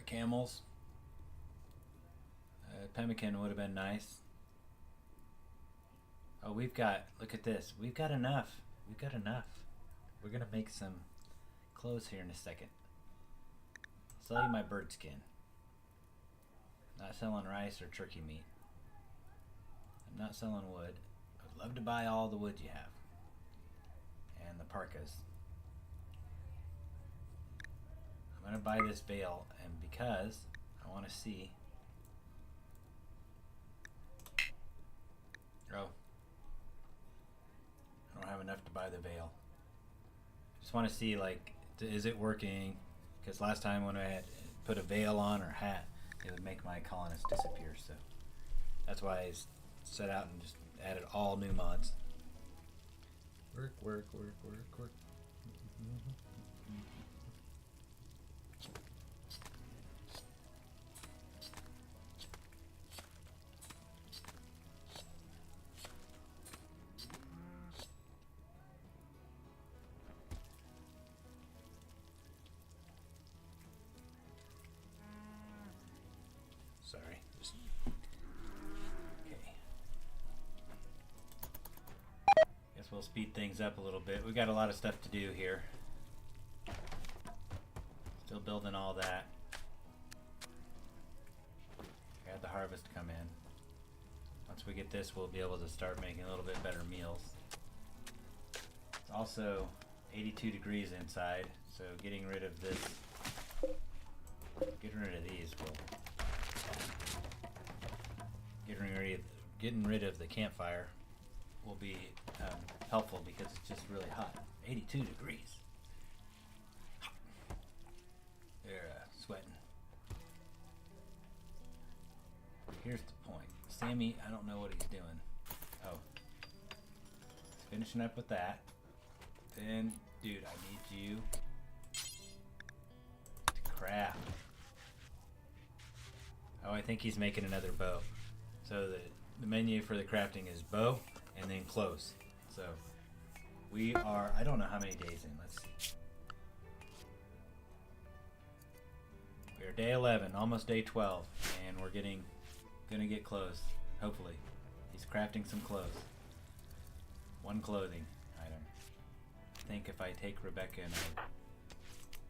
Speaker 1: camels. Pemmican would have been nice. Oh, we've got, look at this. We've got enough. We've got enough. We're going to make some clothes here in a second. sell you my bird skin. Not selling rice or turkey meat. I'm not selling wood. I'd love to buy all the wood you have. And the parkas. I'm going to buy this veil, and because I want to see... Oh. I don't have enough to buy the veil. Just want to see, like, is it working? Because last time when I had put a veil on or hat, it would make my colonists disappear. So that's why I set out and just added all new mods. Work, work, work, work, work. Sorry. Okay. Guess we'll speed things up a little bit. We got a lot of stuff to do here. Still building all that. Got the harvest come in. Once we get this, we'll be able to start making a little bit better meals. It's also 82 degrees inside, so getting rid of this, getting rid of these will. Getting rid of the campfire will be helpful because it's just really hot. 82 degrees. They're sweating. Here's the point. Sammy, I don't know what he's doing. Oh. He's finishing up with that. Then, dude, I need you to craft. Oh, I think he's making another bow. So the menu for the crafting is bow and then close. So we are, I don't know how many days in, let's see. We are day 11, almost day 12, and we're gonna get clothes, hopefully. He's crafting some clothes. One clothing item. I think if I take Rebecca and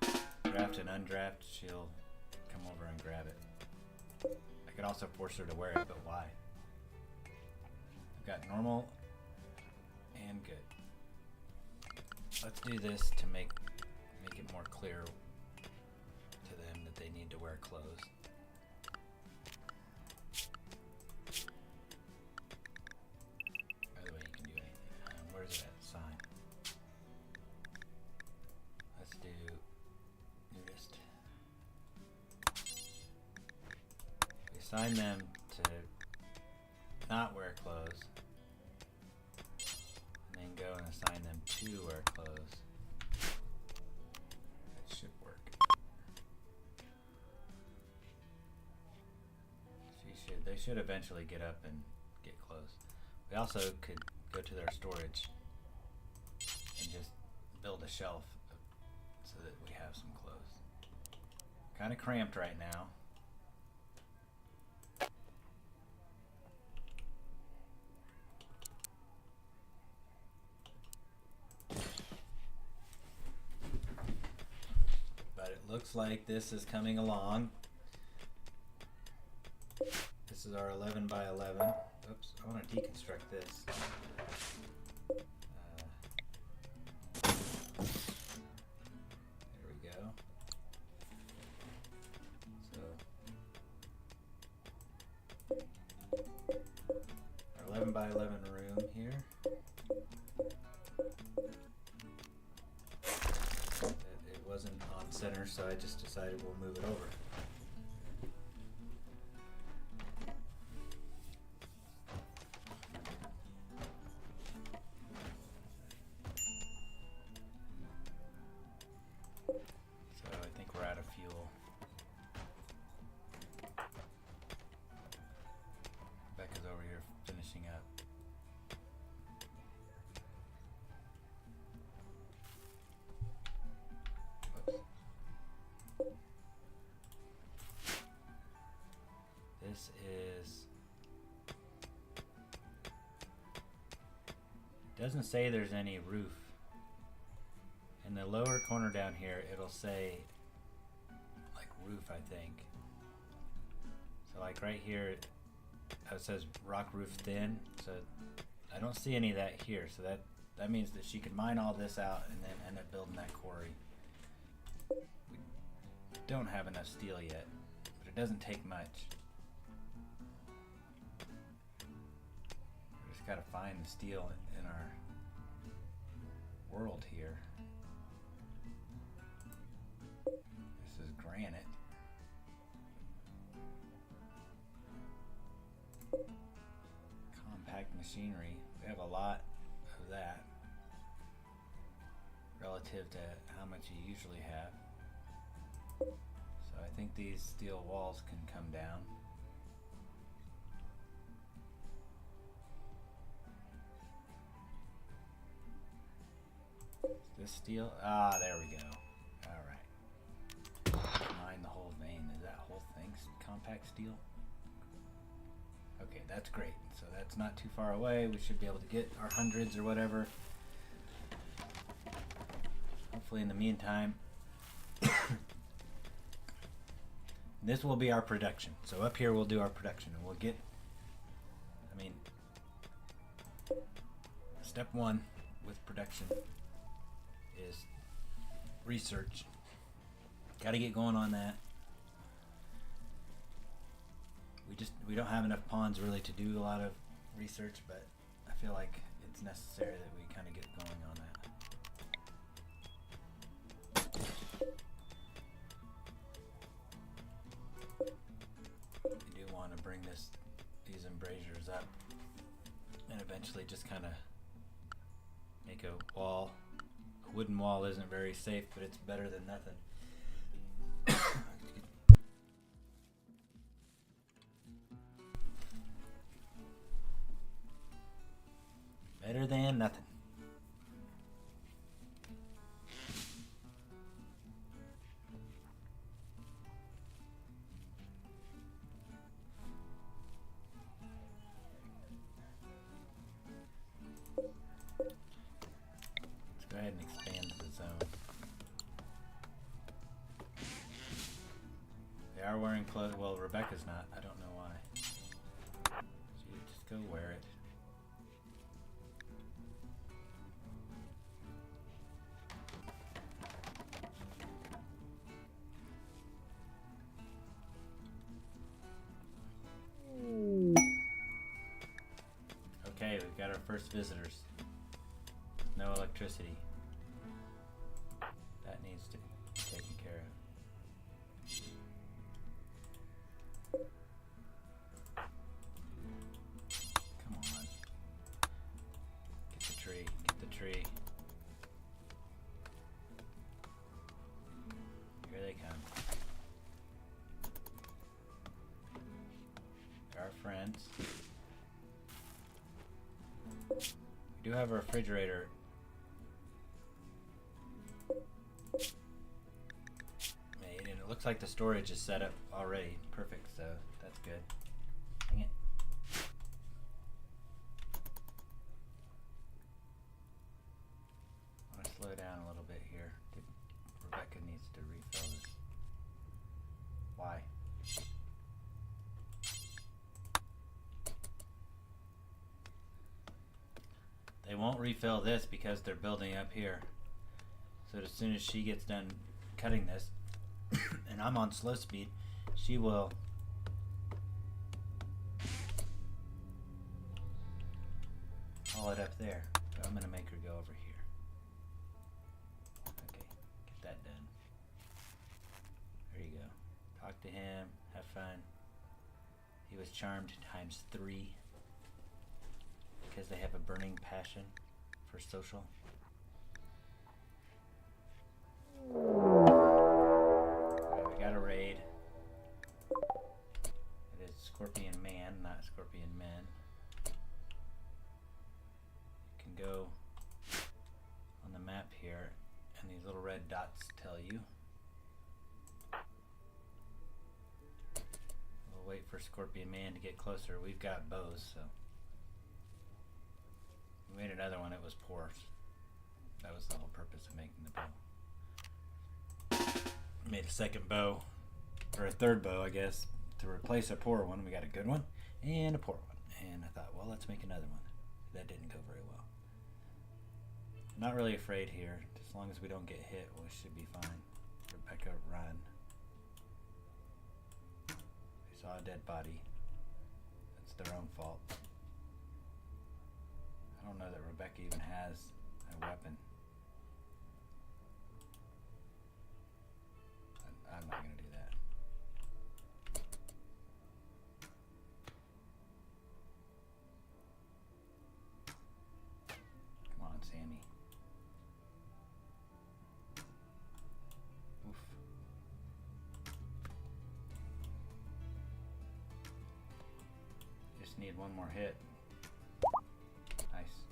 Speaker 1: I draft and undraft, she'll come over and grab it. I could also force her to wear it, but why? I've got normal and good. Let's do this to make it more clear to them that they need to wear clothes. By the way, you can do anything. Where's that sign? Let's do nudist. We assign them to not wear clothes, and then go and assign them to wear clothes. That should work. They should eventually get up and get clothes. We also could go to their storage and just build a shelf so that we have some clothes. Kind of cramped right now. Looks like this is coming along. This is our 11 by 11. Oops, I want to deconstruct this. There we go. So, our 11 by 11 room here. Wasn't on center, so I just decided we'll move it over. So I think we're out of fuel. Becca's over here finishing up. This is, doesn't say there's any roof. In the lower corner down here, it'll say like roof, I think. So like right here, it says rock roof thin. So I don't see any of that here. So that means that she could mine all this out and then end up building that quarry. We don't have enough steel yet, but it doesn't take much. We just gotta find the steel in our world here. This is granite. Compact machinery. We have a lot of that relative to how much you usually have. So I think these steel walls can come down. Is this steel? Ah, there we go. Alright. Mine the whole vein. Is that whole thing compact steel? Okay, that's great. So that's not too far away. We should be able to get our hundreds or whatever. Hopefully in the meantime, this will be our production. So up here we'll do our production and we'll get, I mean, step one with production is research. Got to get going on that. We don't have enough ponds really to do a lot of research, but I feel like it's necessary that we kind of get going on that. We do want to bring these embrasures up and eventually just kind of make a wall. A wooden wall isn't very safe, but it's better than nothing. Better than nothing. Let's go ahead and expand the zone. They are wearing clothes. Well, Rebecca's not. I don't know why. So you just go wear it. Okay, we've got our first visitors. No electricity. That needs to be taken care of. Come on. Get the tree. Get the tree. Here they come. They're our friends. We do have a refrigerator. Made, and it looks like the storage is set up already. Perfect, so that's good. Dang it. I want to slow down a little bit here. Rebecca needs to refill this. Why? They won't refill this because they're building up here. So as soon as she gets done cutting this, and I'm on slow speed, she will haul it up there. So I'm going to make her go over here. Okay, get that done. There you go. Talk to him, have fun. He was charmed ×3. Because they have a burning passion for social. Right, we got a raid. It is Scorpion Man, not Scorpion Men. You can go on the map here, and these little red dots tell you. We'll wait for Scorpion Man to get closer. We've got bows, so. We made another one, it was poor. That was the whole purpose of making the bow. Made a second bow. or a third bow, I guess, to replace a poor one. We got a good one and a poor one. And I thought, well, let's make another one. That didn't go very well. Not really afraid here. As long as we don't get hit, we should be fine. Rebecca, run. We saw a dead body. That's their own fault. I don't know that Rebecca even has a weapon. I'm not going to do that. Come on, Sammy. Oof. Just need one more hit. Nice.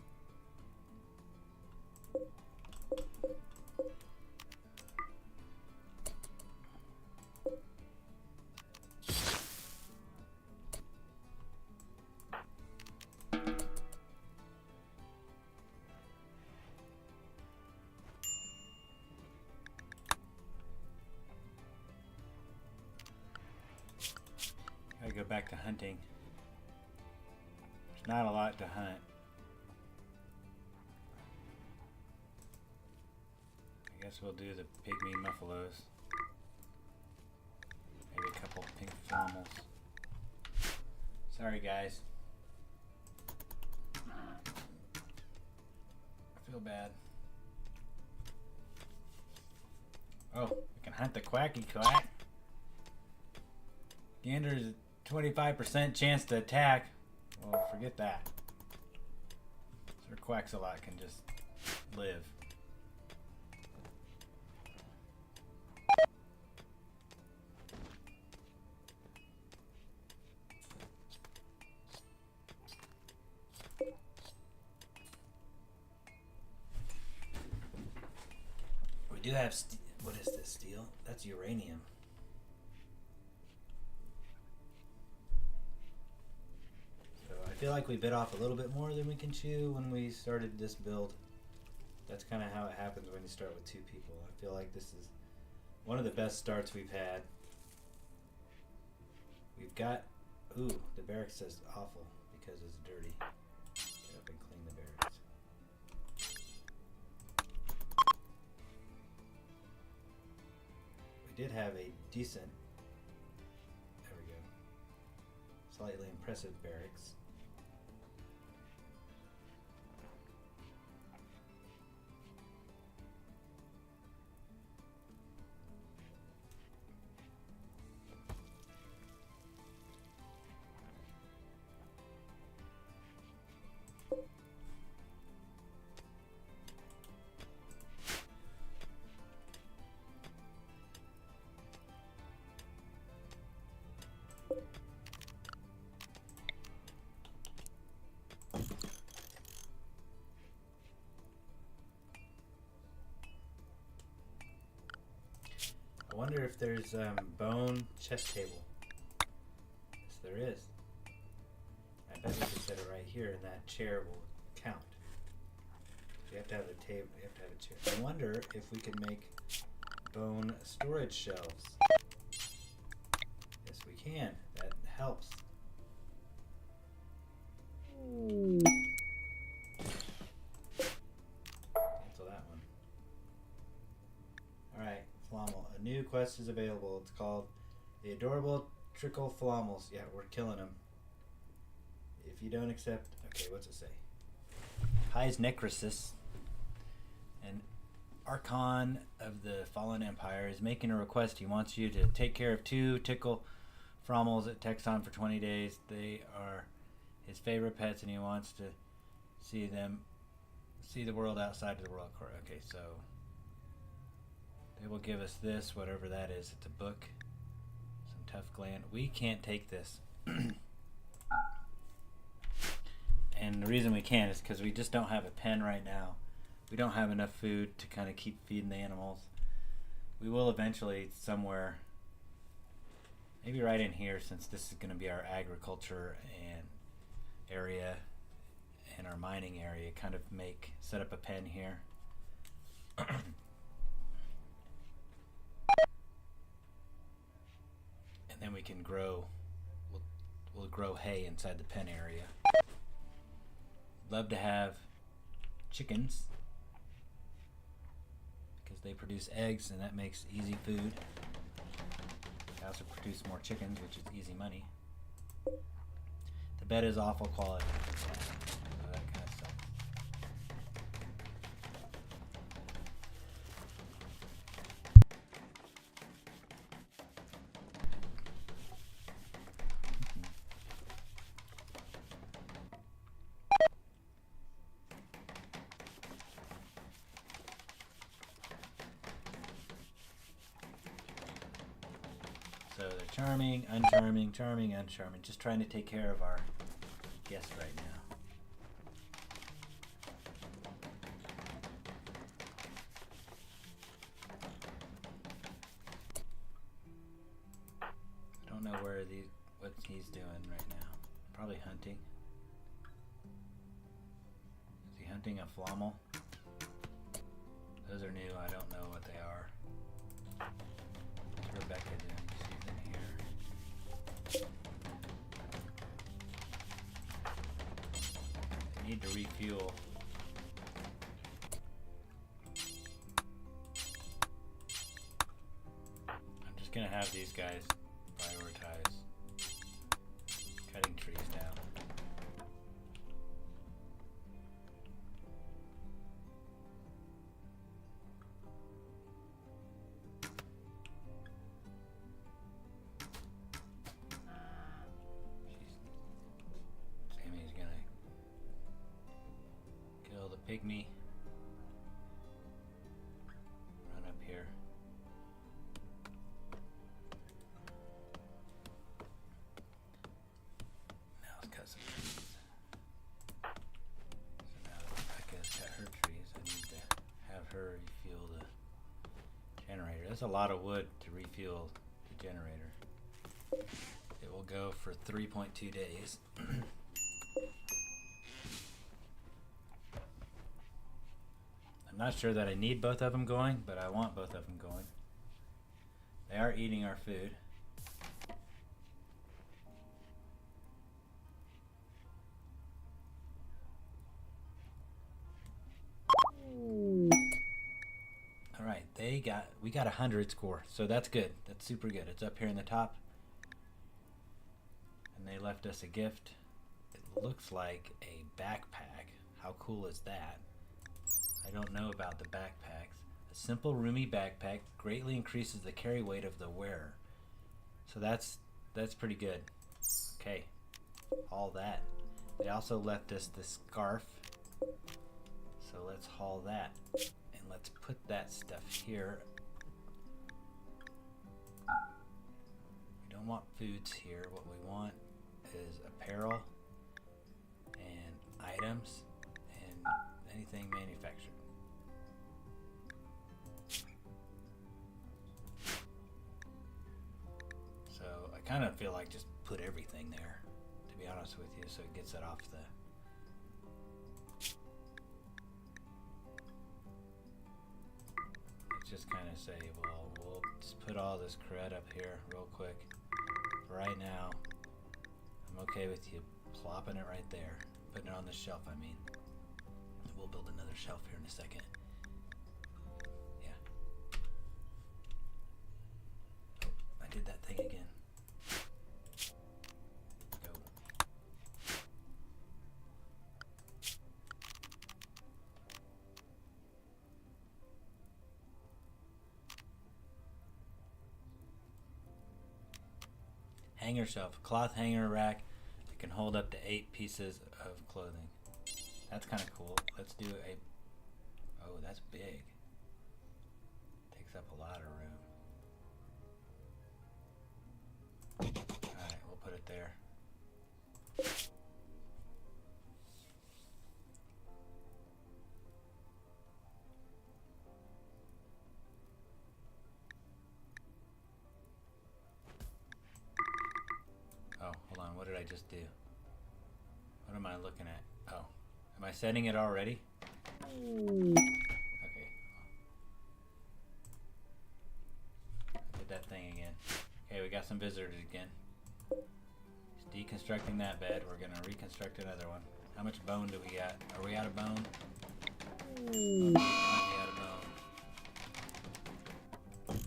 Speaker 1: Gotta go back to hunting. There's not a lot to hunt. I guess we'll do the pygmy muffalos. Maybe a couple pink flommels. Sorry guys. I feel bad. Oh, we can hunt the quacky quack. Gander's a 25% chance to attack. Well, forget that. Sir Quacks-a-lot can just live. We do have what is this, steel? That's uranium. I feel like we bit off a little bit more than we can chew when we started this build. That's kind of how it happens when you start with two people. I feel like this is one of the best starts we've had. We've got, ooh, the barracks says awful because it's dirty. Get up and clean the barracks. We did have a decent, there we go, slightly impressive barracks. I wonder if there's bone chess table. Yes, there is. I bet we can set it right here, and that chair will count. You have to have a table. You have to have a chair. I wonder if we can make bone storage shelves. Yes, we can. That helps. Cancel that one. All right. Flommel. A new quest is available. It's called The Adorable Trickle Flommels. Yeah, we're killing them. If you don't accept... Okay, what's it say? High's Necrosis, an Archon of the Fallen Empire, is making a request. He wants you to take care of 2 tickle flommels at Texon for 20 days. They are his favorite pets, and he wants to see the world outside of the world core. Okay, so... They will give us this, whatever that is. It's a book. Some tough gland. We can't take this. And the reason we can't is because we just don't have a pen right now. We don't have enough food to kind of keep feeding the animals. We will eventually somewhere, maybe right in here, since this is going to be our agriculture and area and our mining area, kind of set up a pen here. And then we can grow, we'll grow hay inside the pen area. Love to have chickens because they produce eggs and that makes easy food. They also produce more chickens, which is easy money. The bed is awful quality. That kind of stuff. So they're charming, uncharming, charming, uncharming. Just trying to take care of our guest right now. I don't know what he's doing right now. Probably hunting. Is he hunting a flommel? Those are new. I don't know what they are. What's Rebecca doing? She's in here. I need to refuel. I'm just gonna have these guys prioritize cutting trees down. Sammy's gonna kill the pygmy. Run up here. Now let's cut some trees. So now that Rebecca's cut her trees, I need to have her refuel the generator. That's a lot of wood to refuel the generator. It will go for 3.2 days. I'm not sure that I need both of them going, but I want both of them going. They are eating our food. All right, we got 100 score, so that's good. That's super good. It's up here in the top. And they left us a gift. It looks like a backpack. How cool is that? I don't know about the backpacks. A simple, roomy backpack greatly increases the carry weight of the wearer. So that's pretty good. Okay, haul that. They also left us the scarf. So let's haul that. And let's put that stuff here. We don't want foods here. What we want is apparel and items and anything manufactured. So I kind of feel like just put everything there, to be honest with you, so it gets it off the... Let's just kind of say, well, we'll just put all this crud up here real quick. For right now, I'm okay with you plopping it right there. Putting it on the shelf, I mean. We'll build another shelf here in a second. Yeah. Oh, I did that thing again. Go. Hanger shelf. Cloth hanger rack. It can hold up to 8 pieces of clothing. That's kind of cool. Let's do a... Oh, that's big. Takes up a lot of room. Alright, we'll put it there. Oh, hold on. What did I just do? What am I looking at? Oh. Am I setting it already? Okay. I did that thing again. Okay, we got some visitors again. He's deconstructing that bed. We're gonna reconstruct another one. How much bone do we got? Are we out of bone? Oh, we might be out of bone.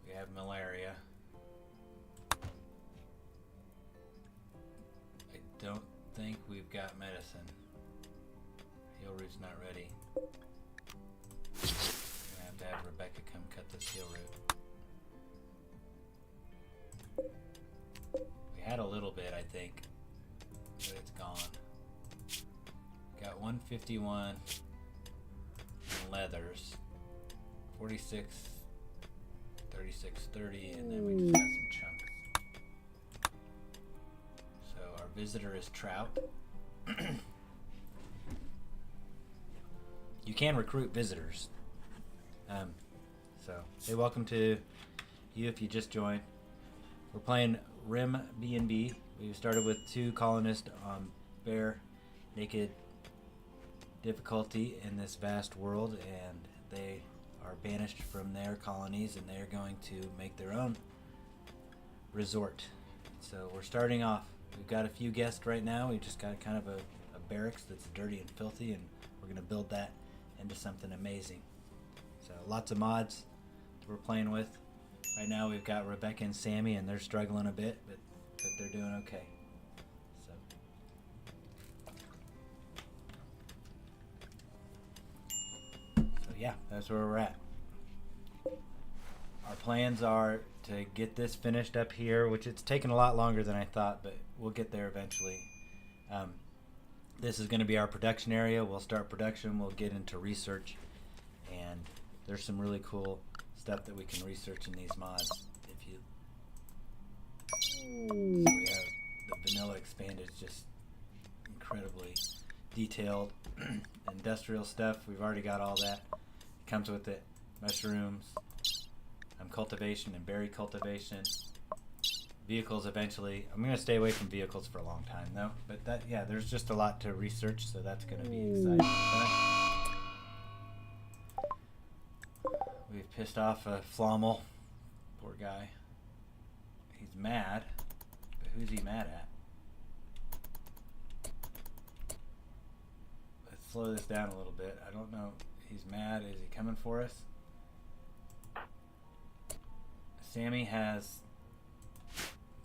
Speaker 1: We have malaria. I don't think we've got medicine. Heal root's not ready. We're gonna have Rebecca come cut this heal root. We had a little bit, I think, but it's gone. Got 151 in leathers, 46, 36, 30, and then we just got some chunks. So our visitor is Trout. You can recruit visitors. So say welcome to you if you just joined. We're playing BNB. We started with 2 colonists on bare, naked difficulty in this vast world, and they are banished from their colonies, and they're going to make their own resort. So we're starting off. We've got a few guests right now. We've just got kind of a barracks that's dirty and filthy, and we're going to build that into something amazing. So lots of mods that we're playing with. Right now we've got Rebecca and Sammy, and they're struggling a bit, but they're doing okay. So yeah, that's where we're at. Our plans are to get this finished up here, which it's taken a lot longer than I thought, but we'll get there eventually. This is going to be our production area. We'll start production. We'll get into research, and there's some really cool stuff that we can research in these mods. If you, so we have the vanilla expanded, just incredibly detailed industrial stuff. We've already got all that. It comes with it. Mushrooms, cultivation and berry cultivation. Vehicles eventually. I'm going to stay away from vehicles for a long time though. But that, yeah, there's just a lot to research, so that's going to be exciting. We've pissed off a Flommel. Poor guy. He's mad. But who's he mad at? Let's slow this down a little bit. I don't know. He's mad. Is he coming for us? Sammy has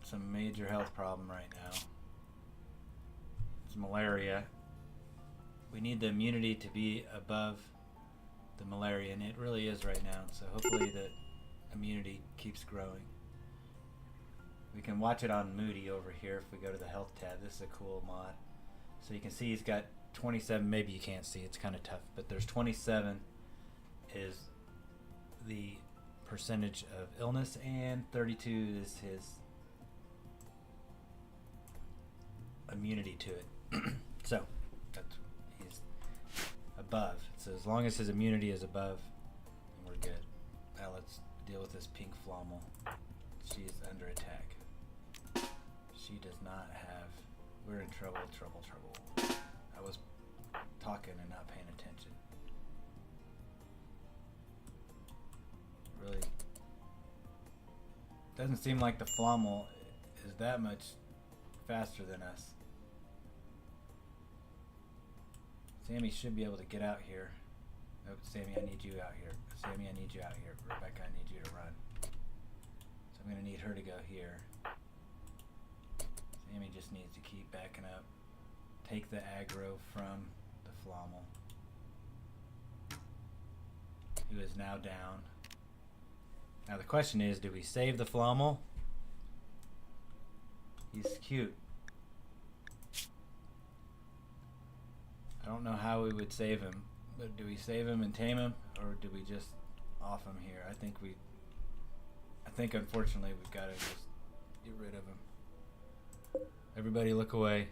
Speaker 1: some major health problem right now. It's malaria. We need the immunity to be above the malaria, and it really is right now. So hopefully the immunity keeps growing. We can watch it on Moody over here if we go to the health tab. This is a cool mod. So you can see he's got 27. Maybe you can't see. It's kind of tough. But there's 27 is the percentage of illness, and 32 is his immunity to it. So that's, he's above. So as long as his immunity is above, we're good. Now let's deal with this pink Flommel. She's under attack. She does not have. We're in trouble. I was talking and not paying attention. Really doesn't seem like the Flommel is that much faster than us. Sammy should be able to get out here. Nope, Sammy, I need you out here. Sammy, I need you out here. Rebecca, I need you to run. So I'm going to need her to go here. Sammy just needs to keep backing up. Take the aggro from the Flommel, who is now down. Now the question is, do we save the Flommel? He's cute. I don't know how we would save him, but do we save him and tame him, or do we just off him here? I think unfortunately we've got to just get rid of him. Everybody look away.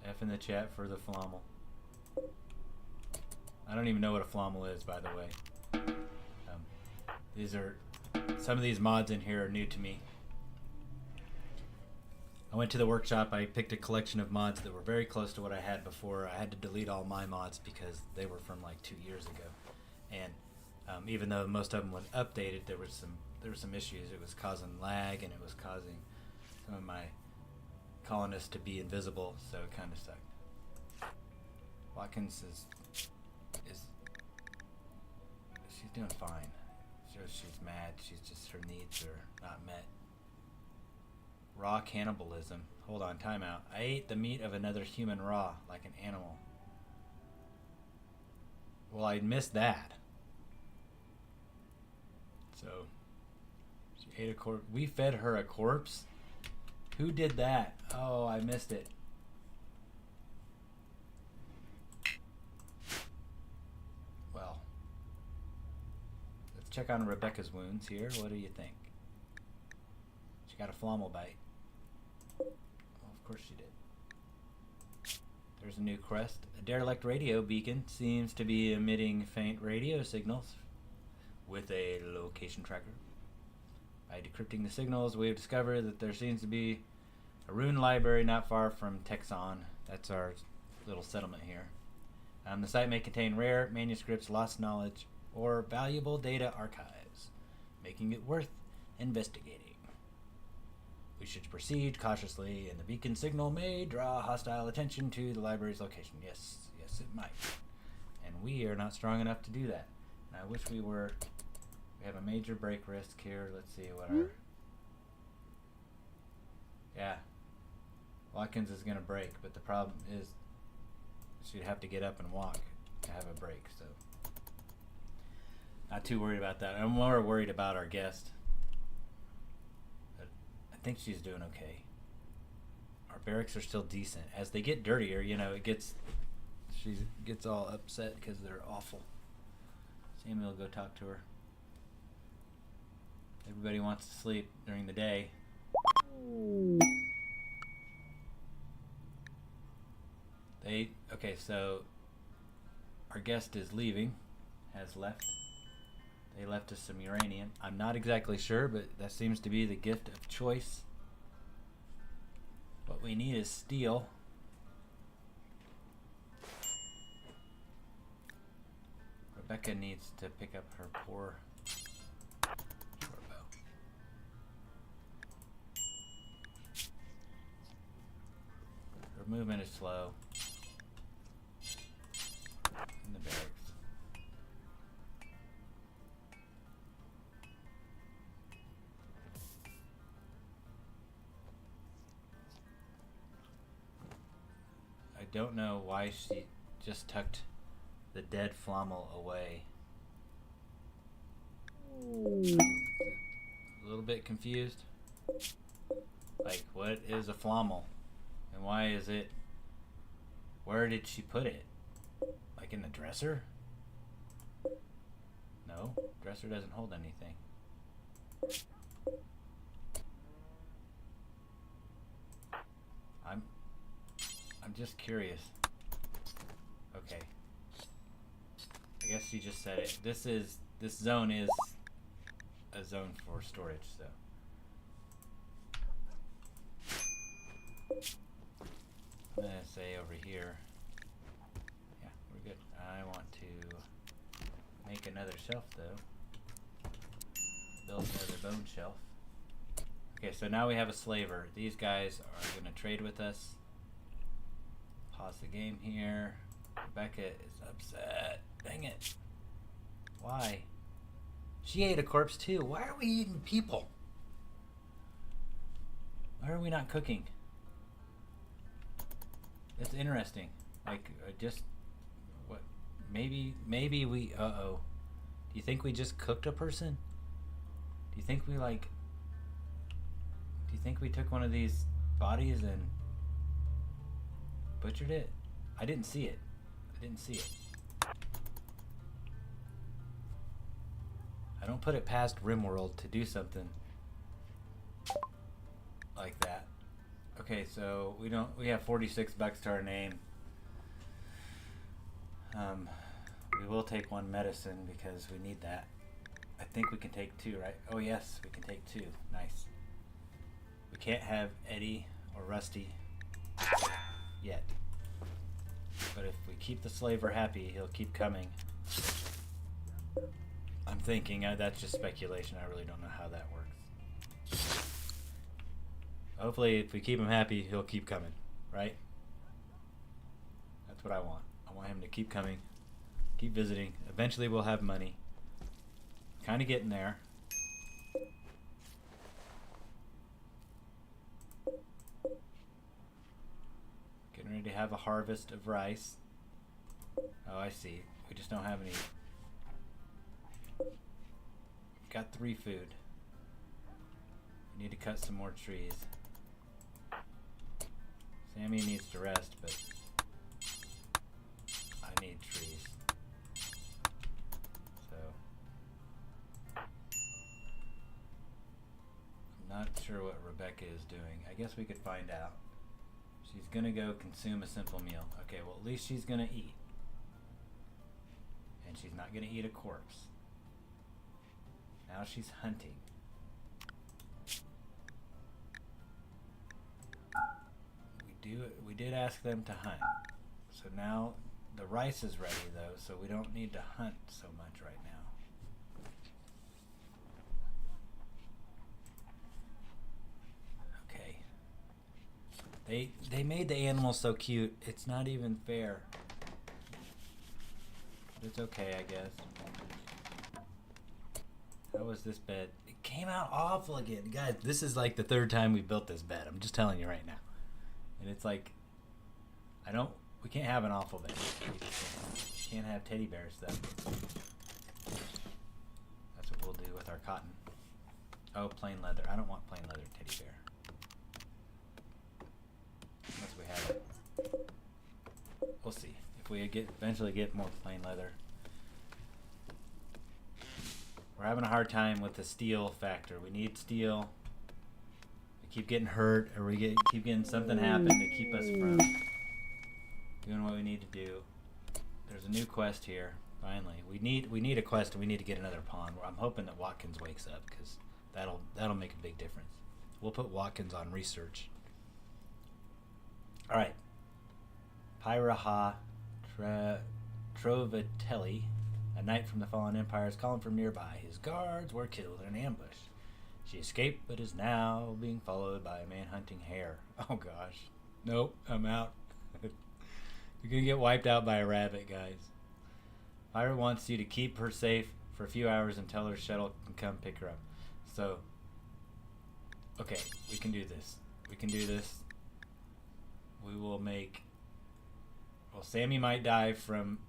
Speaker 1: F in the chat for the Flommel. I don't even know what a Flommel is, by the way. Some of these mods in here are new to me. I went to the workshop. I picked a collection of mods that were very close to what I had before. I had to delete all my mods because they were from like 2 years ago. And even though most of them were updated, there was some there were some issues. It was causing lag, and it was causing some of my colonists to be invisible, so it kind of sucked. Watkins is she's doing fine. She's mad. Her needs are not met. Raw cannibalism. Hold on, timeout. I ate the meat of another human raw, like an animal. Well, I missed that. So, she ate a corpse. We fed her a corpse? Who did that? Oh, I missed it. Well, let's check on Rebecca's wounds here. What do you think? She got a flommel bite. Well, of course she did. There's a new crest. A derelict radio beacon seems to be emitting faint radio signals with a location tracker. By decrypting the signals, we have discovered that there seems to be a rune library not far from Texon. That's our little settlement here. The site may contain rare manuscripts, lost knowledge, or valuable data archives, making it worth investigating. We should proceed cautiously, and the beacon signal may draw hostile attention to the library's location. Yes, it might. And we are not strong enough to do that. And I wish we were. We have a major break risk here. Let's see what our... Yeah. Watkins is going to break, but the problem is she'd have to get up and walk to have a break, so... Not too worried about that. I'm more worried about our guest. I think she's doing okay. Our barracks are still decent. As they get dirtier, she gets all upset because they're awful. Samuel, go talk to her. Everybody wants to sleep during the day. Okay, so our guest is leaving, has left. They left us some uranium. I'm not exactly sure, but that seems to be the gift of choice. What we need is steel. Rebecca needs to pick up her poor short bow. Her movement is slow. In the barracks. I don't know why she just tucked the dead flommel away. A little bit confused. Like, what is a flommel? And why is it... Where did she put it? Like in the dresser? No, dresser doesn't hold anything. I'm just curious. Okay. I guess she just said it. This zone is a zone for storage, so. I'm gonna say over here. Yeah, we're good. I want to make another shelf though. Build another bone shelf. Okay, so now we have a slaver. These guys are gonna trade with us. Pause the game here. Rebecca is upset. Dang it. Why? She ate a corpse too. Why are we eating people? Why are we not cooking? It's interesting. Like, just... What? Maybe we... Uh-oh. Do you think we just cooked a person? Do you think we, like... Do you think we took one of these bodies and... butchered it? I didn't see it. I don't put it past RimWorld to do something like that. Okay, so we have 46 bucks to our name. We will take one medicine because we need that. I think we can take two, right? Oh yes, we can take two. Nice. We can't have Eddie or Rusty yet. But if we keep the slaver happy, he'll keep coming. I'm thinking. That's just speculation. I really don't know how that works. Hopefully, if we keep him happy, he'll keep coming, right? That's what I want. I want him to keep coming, keep visiting. Eventually, we'll have money. Kind of getting there. Getting ready to have a harvest of rice. Oh, I see. We just don't have any. We've got 3 food. We need to cut some more trees. Sammy needs to rest, but I need trees. So I'm not sure what Rebecca is doing. I guess we could find out. She's gonna go consume a simple meal. Okay, well at least she's gonna eat. And she's not gonna eat a corpse. Now she's hunting. We did ask them to hunt. So now the rice is ready though, so we don't need to hunt so much right now. Okay. They made the animals so cute. It's not even fair. But it's okay, I guess. How was this bed? It came out awful again. Guys, this is like the 3rd time we built this bed. I'm just telling you right now. And it's like, we can't have an awful bed. We can't have teddy bears though. That's what we'll do with our cotton. Oh, plain leather. I don't want plain leather teddy bear. Unless we have it. We'll see. If we eventually get more plain leather. We're having a hard time with the steel factor. We need steel. Keep getting hurt, or keep getting something happen to keep us from doing what we need to do. There's a new quest here. Finally, we need a quest, and we need to get another pawn. I'm hoping that Watkins wakes up because that'll make a big difference. We'll put Watkins on research. All right, Pyraha Trovatelli, a knight from the fallen empire, is calling from nearby. His guards were killed in an ambush. She escaped, but is now being followed by a man hunting hare. Oh gosh. Nope, I'm out. You're gonna get wiped out by a rabbit, guys. Pyra wants you to keep her safe for a few hours until her shuttle can come pick her up. So, okay, we can do this. We can do this. We will make... Well, Sammy might die from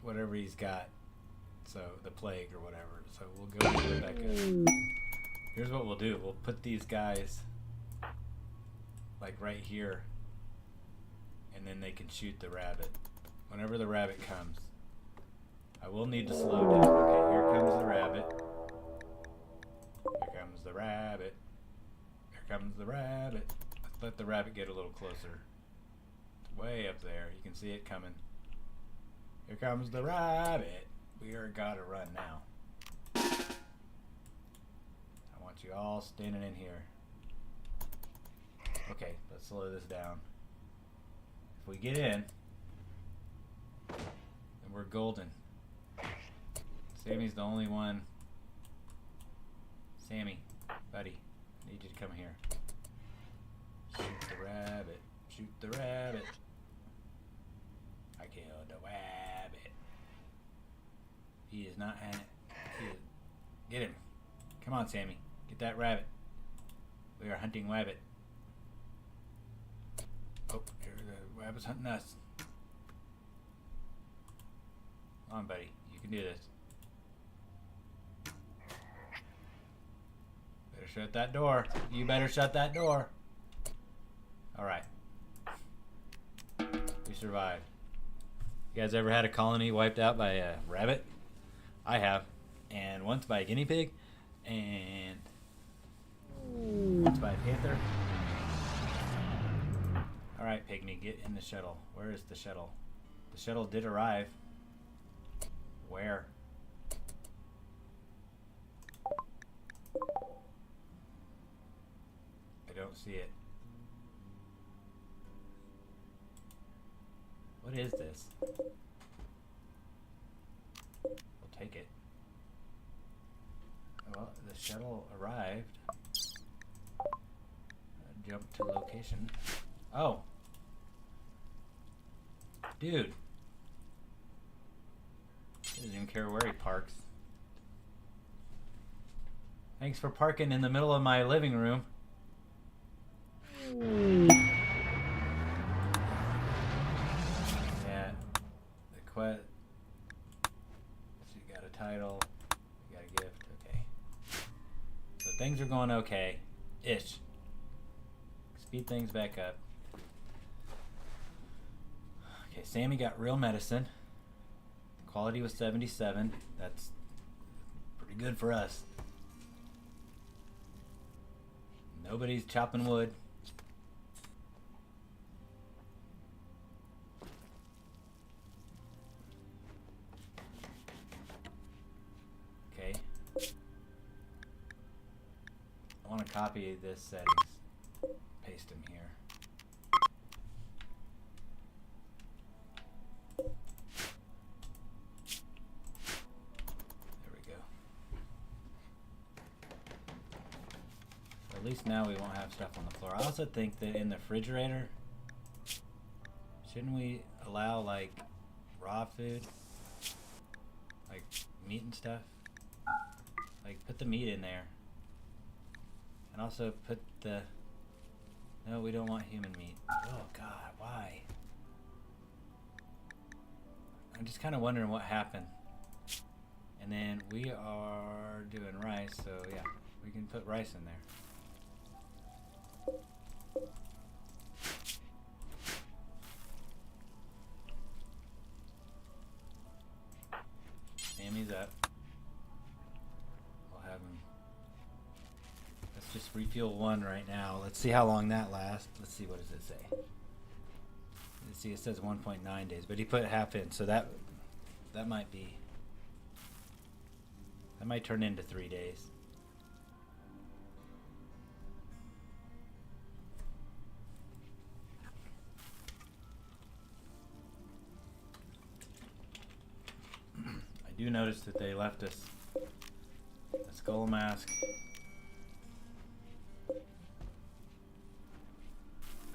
Speaker 1: whatever he's got. So, the plague or whatever. So, we'll go to Rebecca. Here's what we'll do. We'll put these guys like right here, and then they can shoot the rabbit. Whenever the rabbit comes, I will need to slow down. Okay, here comes the rabbit. Here comes the rabbit. Here comes the rabbit. Let's let the rabbit get a little closer. It's way up there. You can see it coming. Here comes the rabbit. We are gotta run now. You all standing in here. Okay, let's slow this down. If we get in, then we're golden. Sammy's the only one. Sammy, buddy, I need you to come here. Shoot the rabbit. Shoot the rabbit. I killed the rabbit. He is not. Get him. Come on, Sammy. Get that rabbit. We are hunting rabbit. Oh, here the rabbit's hunting us. Come on, buddy. You can do this. Better shut that door. You better shut that door. Alright. We survived. You guys ever had a colony wiped out by a rabbit? I have. And once by a guinea pig. And once by a panther. Alright, Pygmy, get in the shuttle. Where is the shuttle? The shuttle did arrive. Where? I don't see it. What is this? We'll take it. shuttle arrived. Jump to location. Oh. Dude. He doesn't even care where he parks. Thanks for parking in the middle of my living room. Yeah. The quest. So you got a title. You got a gift. Okay. So things are going okay. Ish. Speed things back up. Okay, Sammy got real medicine. Quality was 77. That's pretty good for us. Nobody's chopping wood. Okay. I want to copy this settings. Paste them here. There we go. So at least now we won't have stuff on the floor. I also think that in the refrigerator, shouldn't we allow like raw food? Like meat and stuff? Like put the meat in there. And also put the... No, we don't want human meat. Oh God, why? I'm just kind of wondering what happened. And then we are doing rice, so yeah, we can put rice in there. Sammy's up. We'll have him. Let's just refuel one right now. Let's see how long that lasts. Let's see, what does it say? Let's see, it says 1.9 days, but he put half in, so that might be, that might turn into 3 days. I do notice that they left us a skull mask,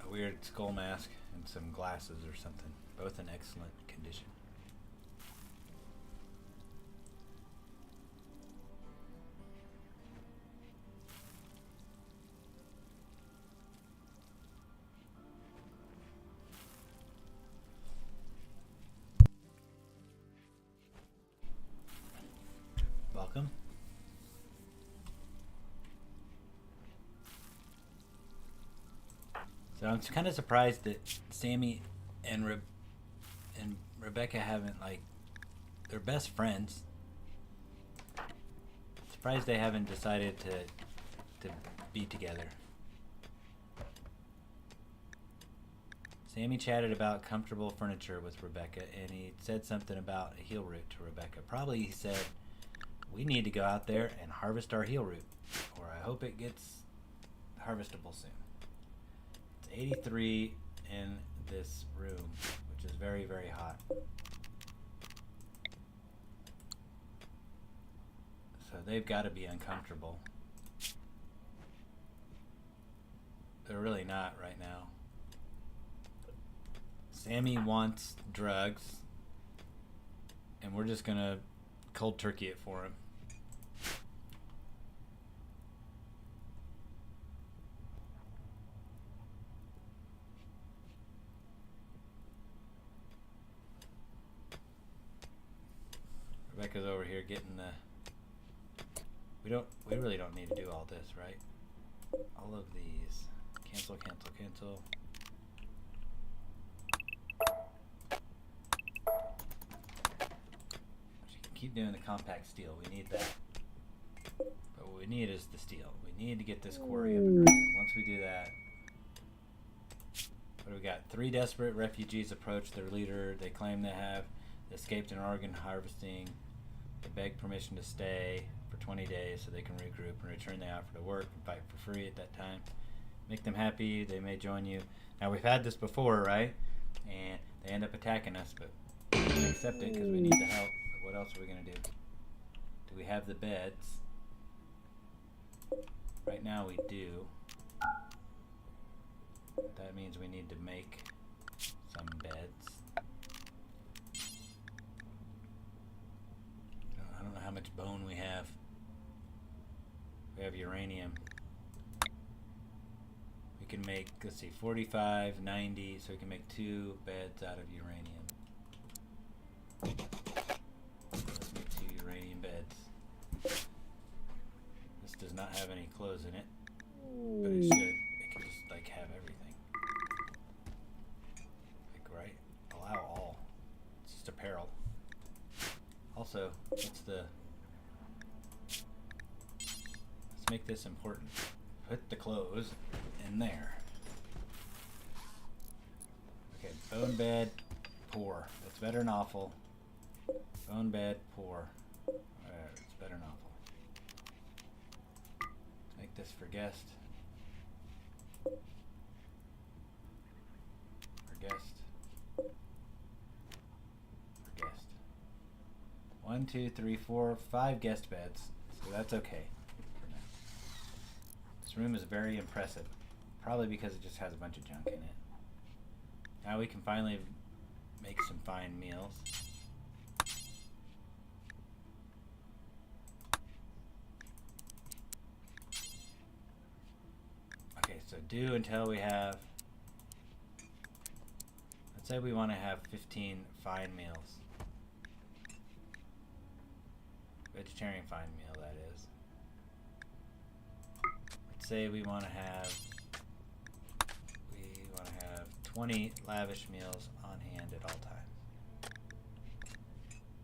Speaker 1: a weird skull mask, and some glasses or something, both in excellent condition. Welcome. So I'm kind of surprised that Sammy and Rebecca haven't, like, they're best friends. Surprised they haven't decided to be together. Sammy chatted about comfortable furniture with Rebecca, and he said something about a heel root to Rebecca. Probably he said, we need to go out there and harvest our heel root, or I hope it gets harvestable soon. It's 83 in this room, which is very, very hot. So they've got to be uncomfortable. They're really not right now. Sammy wants drugs, and we're just gonna cold turkey it for him. Rebecca's over here getting the... We really don't need to do all this, right? All of these. Cancel, cancel, cancel. Keep doing the compact steel. We need that. But what we need is the steel. We need to get this quarry up and running. Once we do that, what do we got? 3 desperate refugees approach their leader. They claim they have escaped an organ harvesting. They beg permission to stay for 20 days so they can regroup. In return, they offer to work and fight for free at that time. Make them happy. They may join you. Now, we've had this before, right? And they end up attacking us, but we can accept it because we need the help. What else are we going to do? Do we have the beds? Right now we do. That means we need to make some beds. I don't know how much bone we have. We have uranium. We can make, let's see, 45, 90, so we can make 2 beds out of uranium. Let's make 2 uranium beds. This does not have any clothes in it, but it should. It can just like have everything. Like, right? Allow all. It's just apparel. Also, let's make this important. Put the clothes in there. Okay, bone bed, poor. That's better than awful. Bone bed, poor. It's better than awful. Make this for guest. For guest. For guest. 1, 2, 3, 4, 5 guest beds. So that's okay. This room is very impressive, probably because it just has a bunch of junk in it. Now we can finally make some fine meals. Okay, so do until we have, let's say we want to have 15 fine meals. Vegetarian fine meal, that is. Say we want to have 20 lavish meals on hand at all times.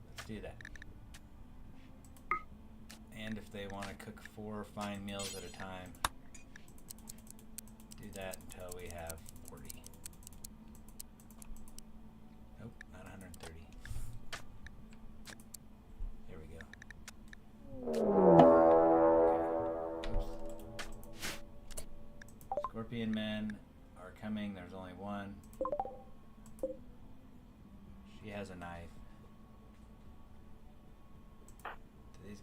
Speaker 1: Let's do that. And if they want to cook 4 fine meals at a time, do that until we have 40. Nope, not 130. There we go. Scorpion men are coming. There's only one. She has a knife. So these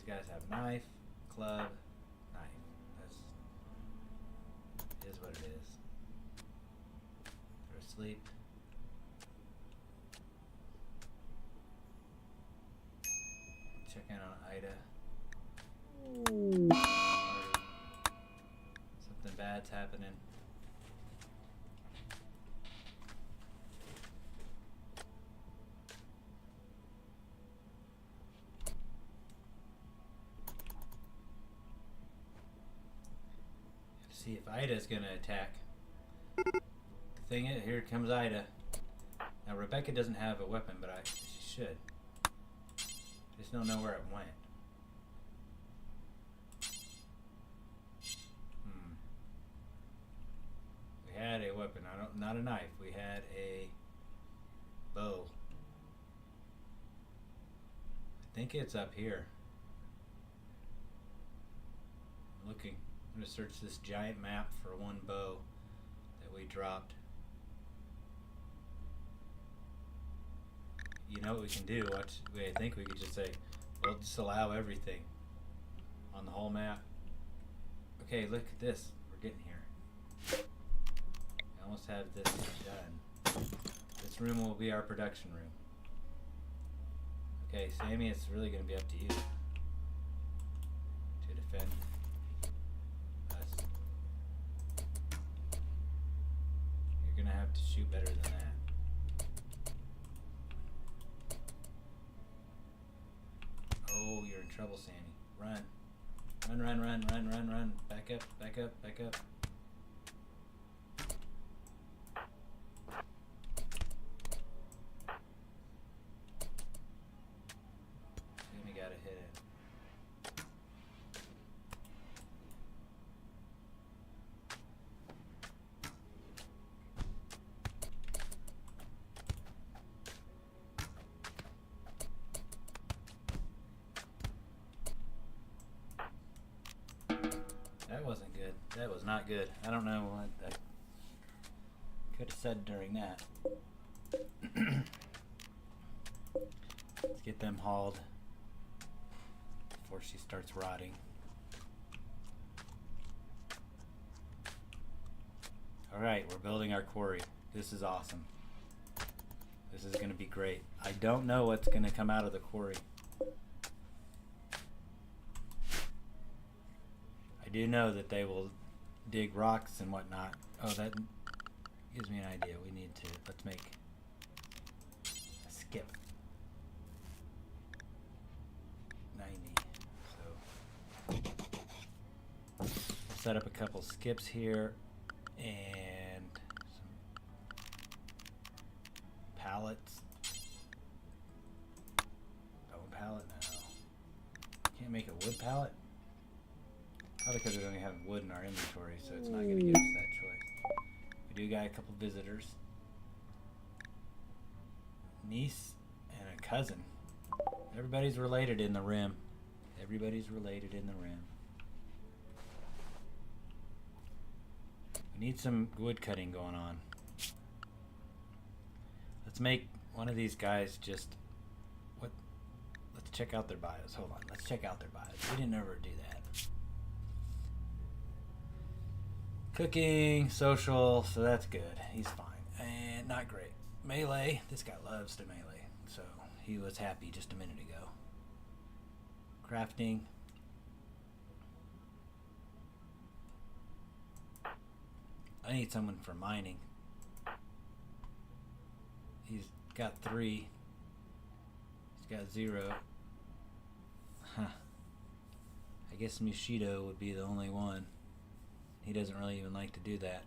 Speaker 1: guys have knife, club, knife. That's is what it is. They're asleep. Check in on Ida. Something bad's happening. See if Ida's gonna attack. The thing is, here comes Ida. Now Rebecca doesn't have a weapon, but she should. Just don't know where it went. We had a weapon. Not a knife. We had a bow. I think it's up here. I'm looking. I'm going to search this giant map for one bow that we dropped. You know what we can do? I think we could just say, we'll just allow everything on the whole map. Okay, look at this. We're getting here. I almost have this done. This room will be our production room. Okay, Sammy, it's really going to be up to you to defend us. You're going to have to shoot better than that. Oh, you're in trouble, Sammy. Run. Run, run, run, run, run, run. Back up, back up, back up. Sammy got a hit in. That wasn't good. That was not good. I don't know what I could have said during that. Let's get them hauled before she starts rotting. Alright, we're building our quarry. This is awesome. This is going to be great. I don't know what's going to come out of the quarry. I do know that they will dig rocks and whatnot. Oh, that gives me an idea. We need to, let's make a skip. 90. So, set up a couple skips here and some pallets. Bone pallet? No. Can't make a wood pallet? Probably because we don't have wood in our inventory, so it's not going to give us that choice. We do got a couple visitors. Niece and a cousin. Everybody's related in the rim. Everybody's related in the rim. We need some wood cutting going on. Let's make one of these guys just... What? Let's check out their bios. Hold on. Let's check out their bios. We didn't ever do that. Cooking, social, so that's good. He's fine. And not great. Melee, this guy loves to melee, so he was happy just a minute ago. Crafting. I need someone for mining. He's got 3. He's got 0. Huh. I guess Mushido would be the only one. He doesn't really even like to do that.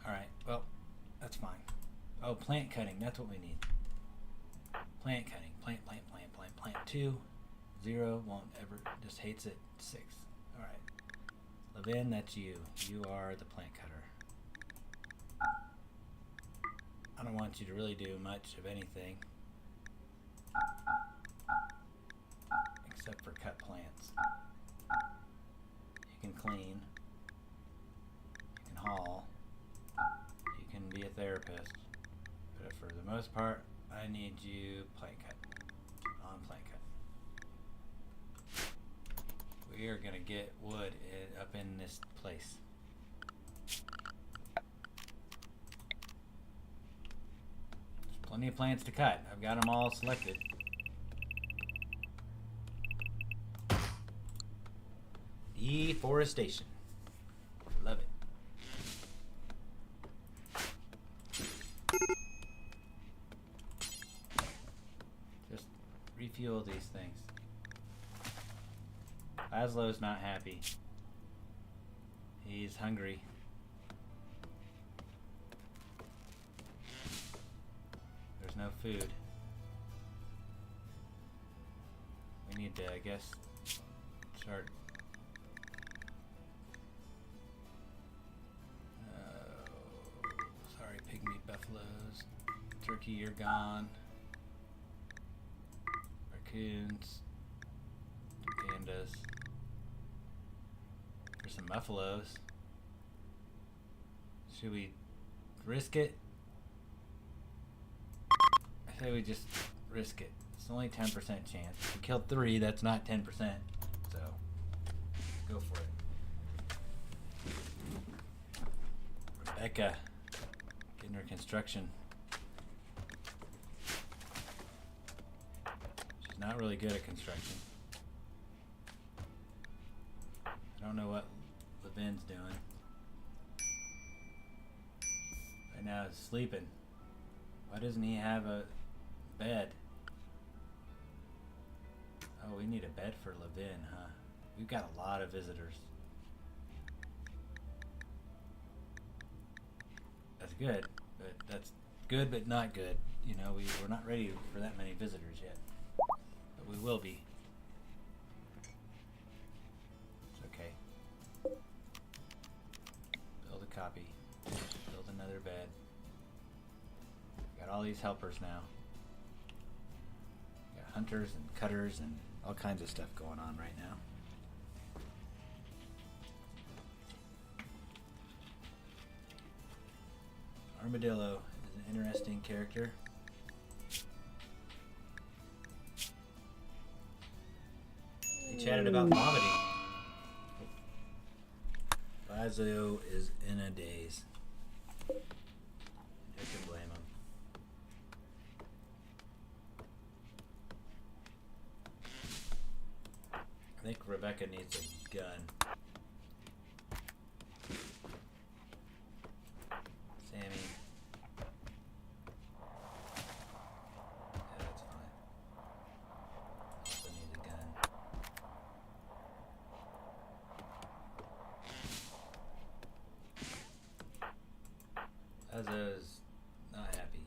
Speaker 1: Alright, well, that's fine. Oh, plant cutting, that's what we need. Plant cutting. Plant. 2, 0, won't ever, just hates it. 6. Alright. Levin, that's you. You are the plant cutter. I don't want you to really do much of anything. Except for cut plants. You can clean. You can haul. You can be a therapist. But for the most part, I need you plant cut. On plant cut. We are gonna get wood up in this place. There's plenty of plants to cut. I've got them all selected. Deforestation. Love it. Just refuel these things. Laszlo's not happy. He's hungry. There's no food. We need to, I guess, start... buffaloes. Turkey, you're gone. Raccoons. Pandas. There's some buffaloes. Should we risk it? I say we just risk it. It's only 10% chance. If we killed 3, that's not 10%. So, go for it. Rebecca. In her construction. She's not really good at construction. I don't know what Levin's doing. Right now he's sleeping. Why doesn't he have a bed? Oh, we need a bed for Levin, huh? We've got a lot of visitors. That's good, but that's good but not good. You know, we're not ready for that many visitors yet. But we will be. It's okay. Build a copy. Build another bed. Got all these helpers now. Got hunters and cutters and all kinds of stuff going on right now. Armadillo is an interesting character. They chatted about vomiting. Lazo is in a daze. Who can blame him? I think Rebecca needs a gun. Sammy. Yeah, that's fine. Also needs a gun. Lazo's not happy.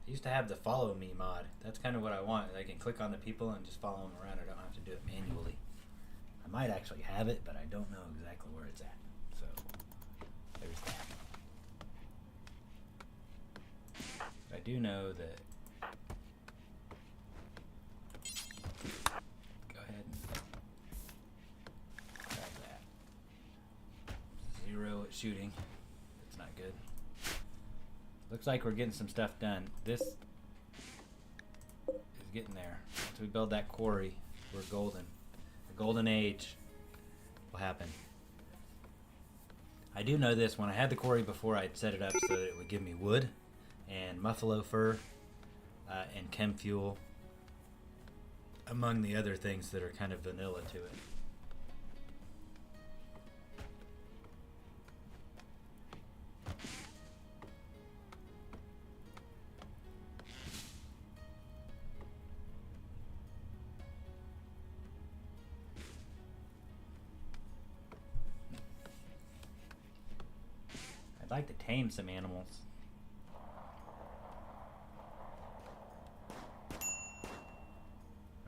Speaker 1: I used to have the follow me mod. That's kind of what I want. I can click on the people and just follow them around. I don't have to do it manually. I might actually have it, but I don't know exactly where it's at. So there's that. I do know that. Go ahead and grab that. 0 at shooting. That's not good. Looks like we're getting some stuff done. This is getting there. Once we build that quarry, we're golden. The golden age will happen. I do know this. When I had the quarry before, I'd set it up so that it would give me wood and buffalo fur and chem fuel, among the other things that are kind of vanilla to it. I'd like to tame some animals.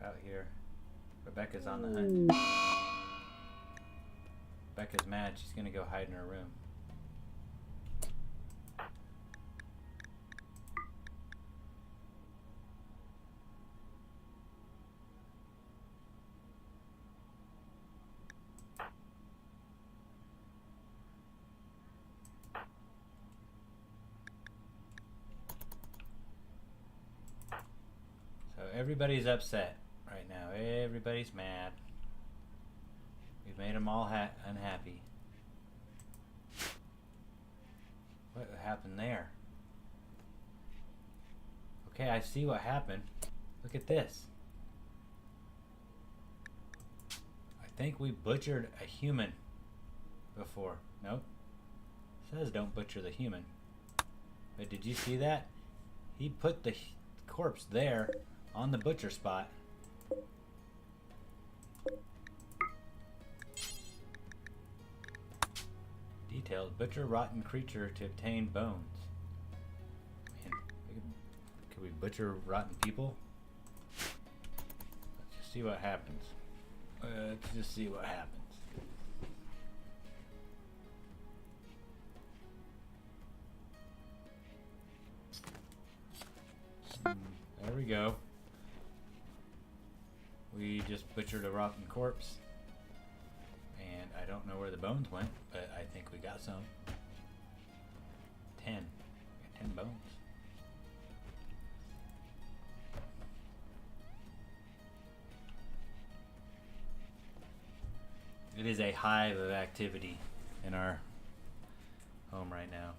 Speaker 1: Out here. Rebecca's on the hunt. Rebecca's mad. She's gonna go hide in her room. So everybody's upset right now. Everybody's mad. We've made them all unhappy. What happened there? Okay, I see what happened. Look at this. I think we butchered a human before. Nope. It says don't butcher the human. But did you see that? He put the corpse there on the butcher spot. Detailed. Butcher rotten creature to obtain bones. Man, could we butcher rotten people? Let's just see what happens. Let's just see what happens. There we go. We just butchered a rotten corpse. And I don't know where the bones went, but I think we got some. 10. We got 10 bones. It is a hive of activity in our home right now.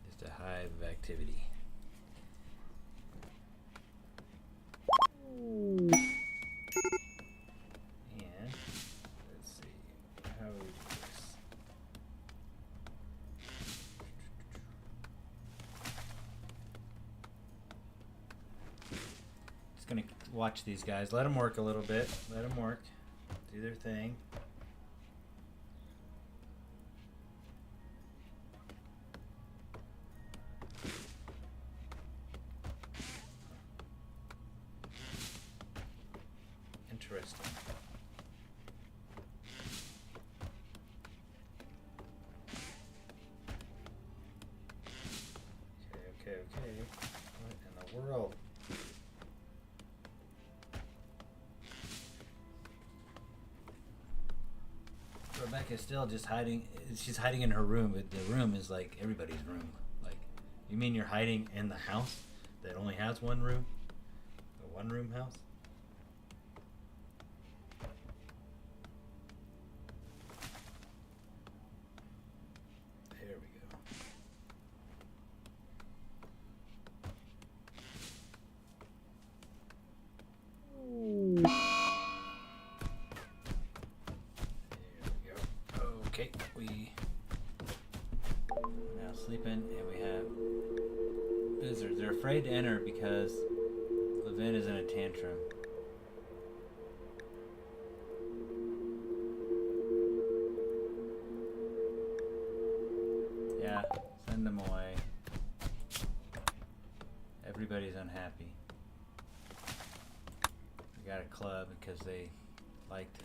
Speaker 1: Just a hive of activity. And let's see how we do this. Just gonna watch these guys. Let them work a little bit. Let them work. Do their thing. Interesting. Okay. What in the world? Rebecca's still just hiding. She's hiding in her room, but the room is like everybody's room. Like, you mean you're hiding in the house that only has one room? A one-room house? There we go. Okay, we are now sleeping, and we have visitors. They're afraid to enter because Levin is in a tantrum. Yeah, send them away. Everybody's unhappy. We got a club because they liked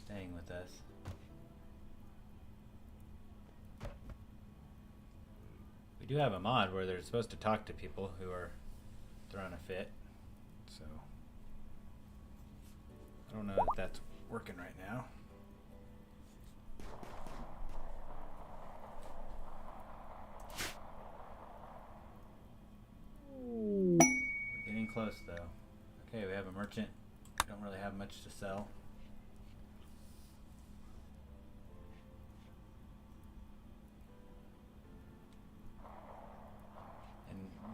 Speaker 1: staying with us. We do have a mod where they're supposed to talk to people who are throwing a fit, so I don't know if that's working right now. We're getting close though. Okay, we have a merchant. We don't really have much to sell.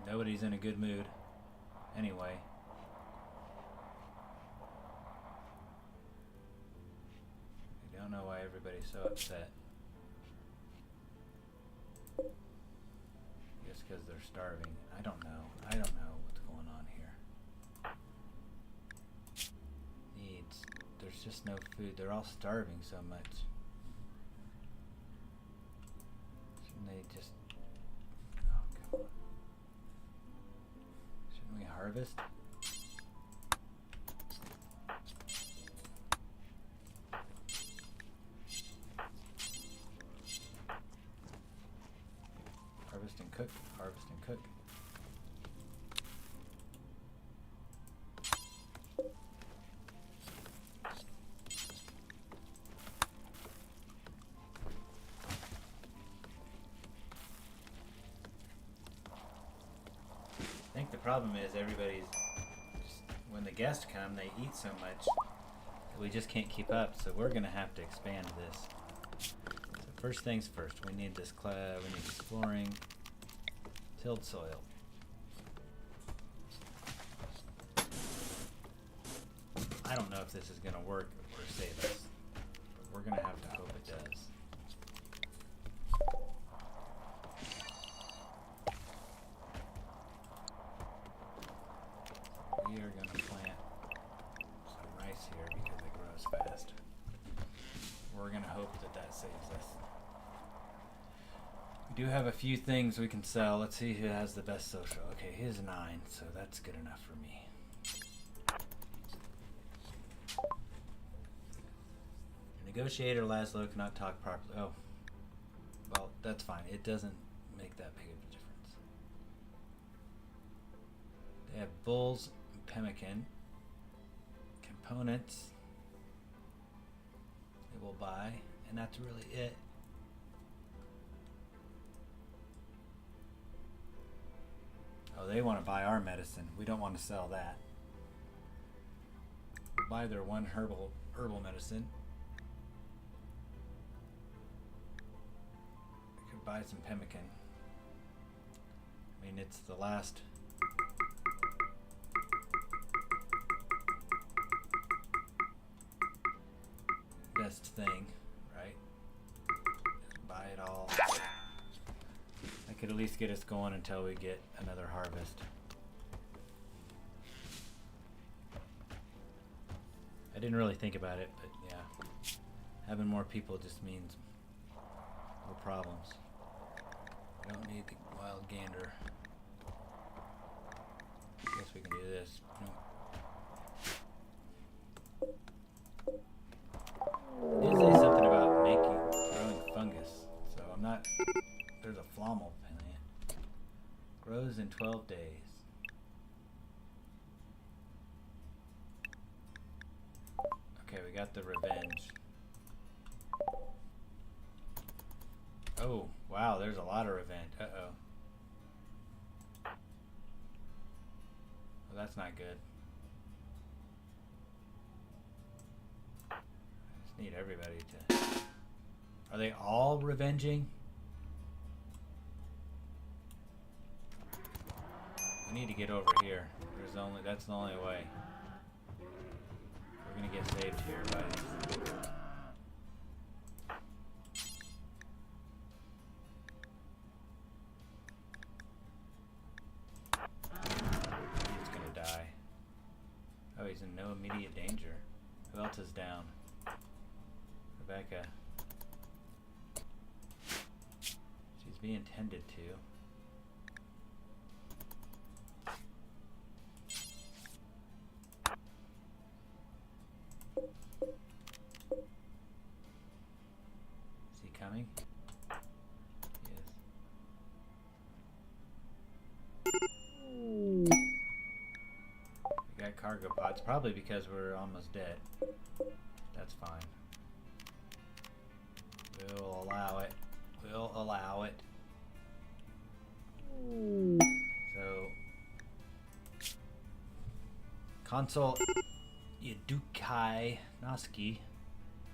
Speaker 1: Nobody's in a good mood anyway. I don't know why everybody's so upset. I guess because they're starving. I don't know. I don't know what's going on here. Needs. There's just no food. They're all starving so much. Shouldn't they just... Oh, come on. We harvest. Harvest and cook, harvest and cook. I think the problem is everybody's just, when the guests come, they eat so much that we just can't keep up. So we're gonna have to expand this. So first things first, we need this we need exploring, tilled soil. I don't know if this is gonna work or save us, but we're gonna have to hope it does. We are going to plant some rice here because it grows fast. We're going to hope that that saves us. We do have a few things we can sell. Let's see who has the best social. Okay, he has 9, so that's good enough for me. Negotiator Laszlo cannot talk properly. Oh, well, that's fine. It doesn't make that big of a difference. They have bulls. Pemmican components they will buy, and that's really it. Oh, they want to buy our medicine. We don't want to sell that. We'll buy their one herbal medicine. I could buy some pemmican. I mean, it's the last best thing, right? Just buy it all. That could at least get us going until we get another harvest. I didn't really think about it, but yeah, having more people just means more problems. We don't need the wild gander. I guess we can do this. It did say something about growing fungus, so I'm not. There's a flomal plant. Grows in 12 days. Okay, we got the revenge. Oh, wow, there's a lot of revenge. Uh-oh. Well, that's not good. I just need everybody to... Are they all revenging? We need to get over here. That's the only way. We're gonna get saved here by these. He's gonna die. Oh, he's in no immediate danger. Who else is down? Rebecca. She's being tended to. Is he coming? He is. We got cargo pods, probably because we're almost dead. That's fine. We'll allow it. We'll allow it. So, Consul Yadukai Noski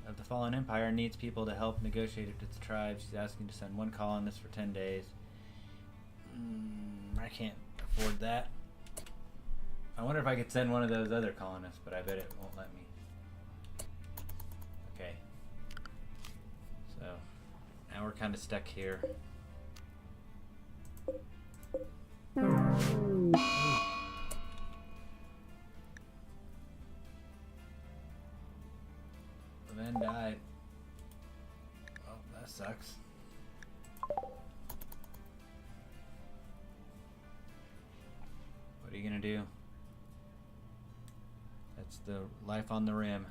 Speaker 1: of the Fallen Empire needs people to help negotiate with the tribes. She's asking to send one colonist for 10 days. I can't afford that. I wonder if I could send one of those other colonists, but I bet it won't let me. Okay. So, now we're kind of stuck here. The man died. Well, that sucks. What are you gonna do? That's the life on the rim.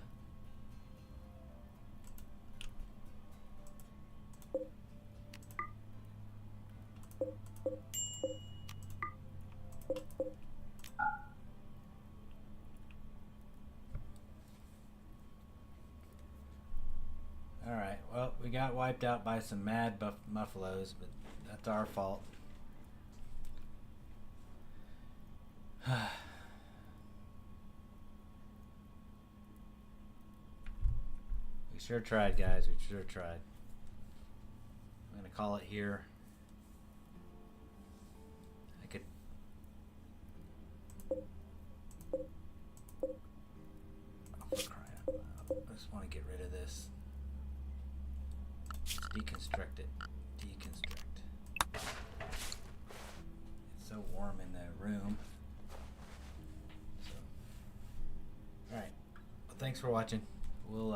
Speaker 1: Alright, well, we got wiped out by some mad buffaloes, but that's our fault. We sure tried, guys. We sure tried. I'm gonna call it here. I could... Oh, for crying out loud. I just want to get rid of this. Deconstruct it. Deconstruct. It's so warm in the room. So. Alright. Well, thanks for watching. We'll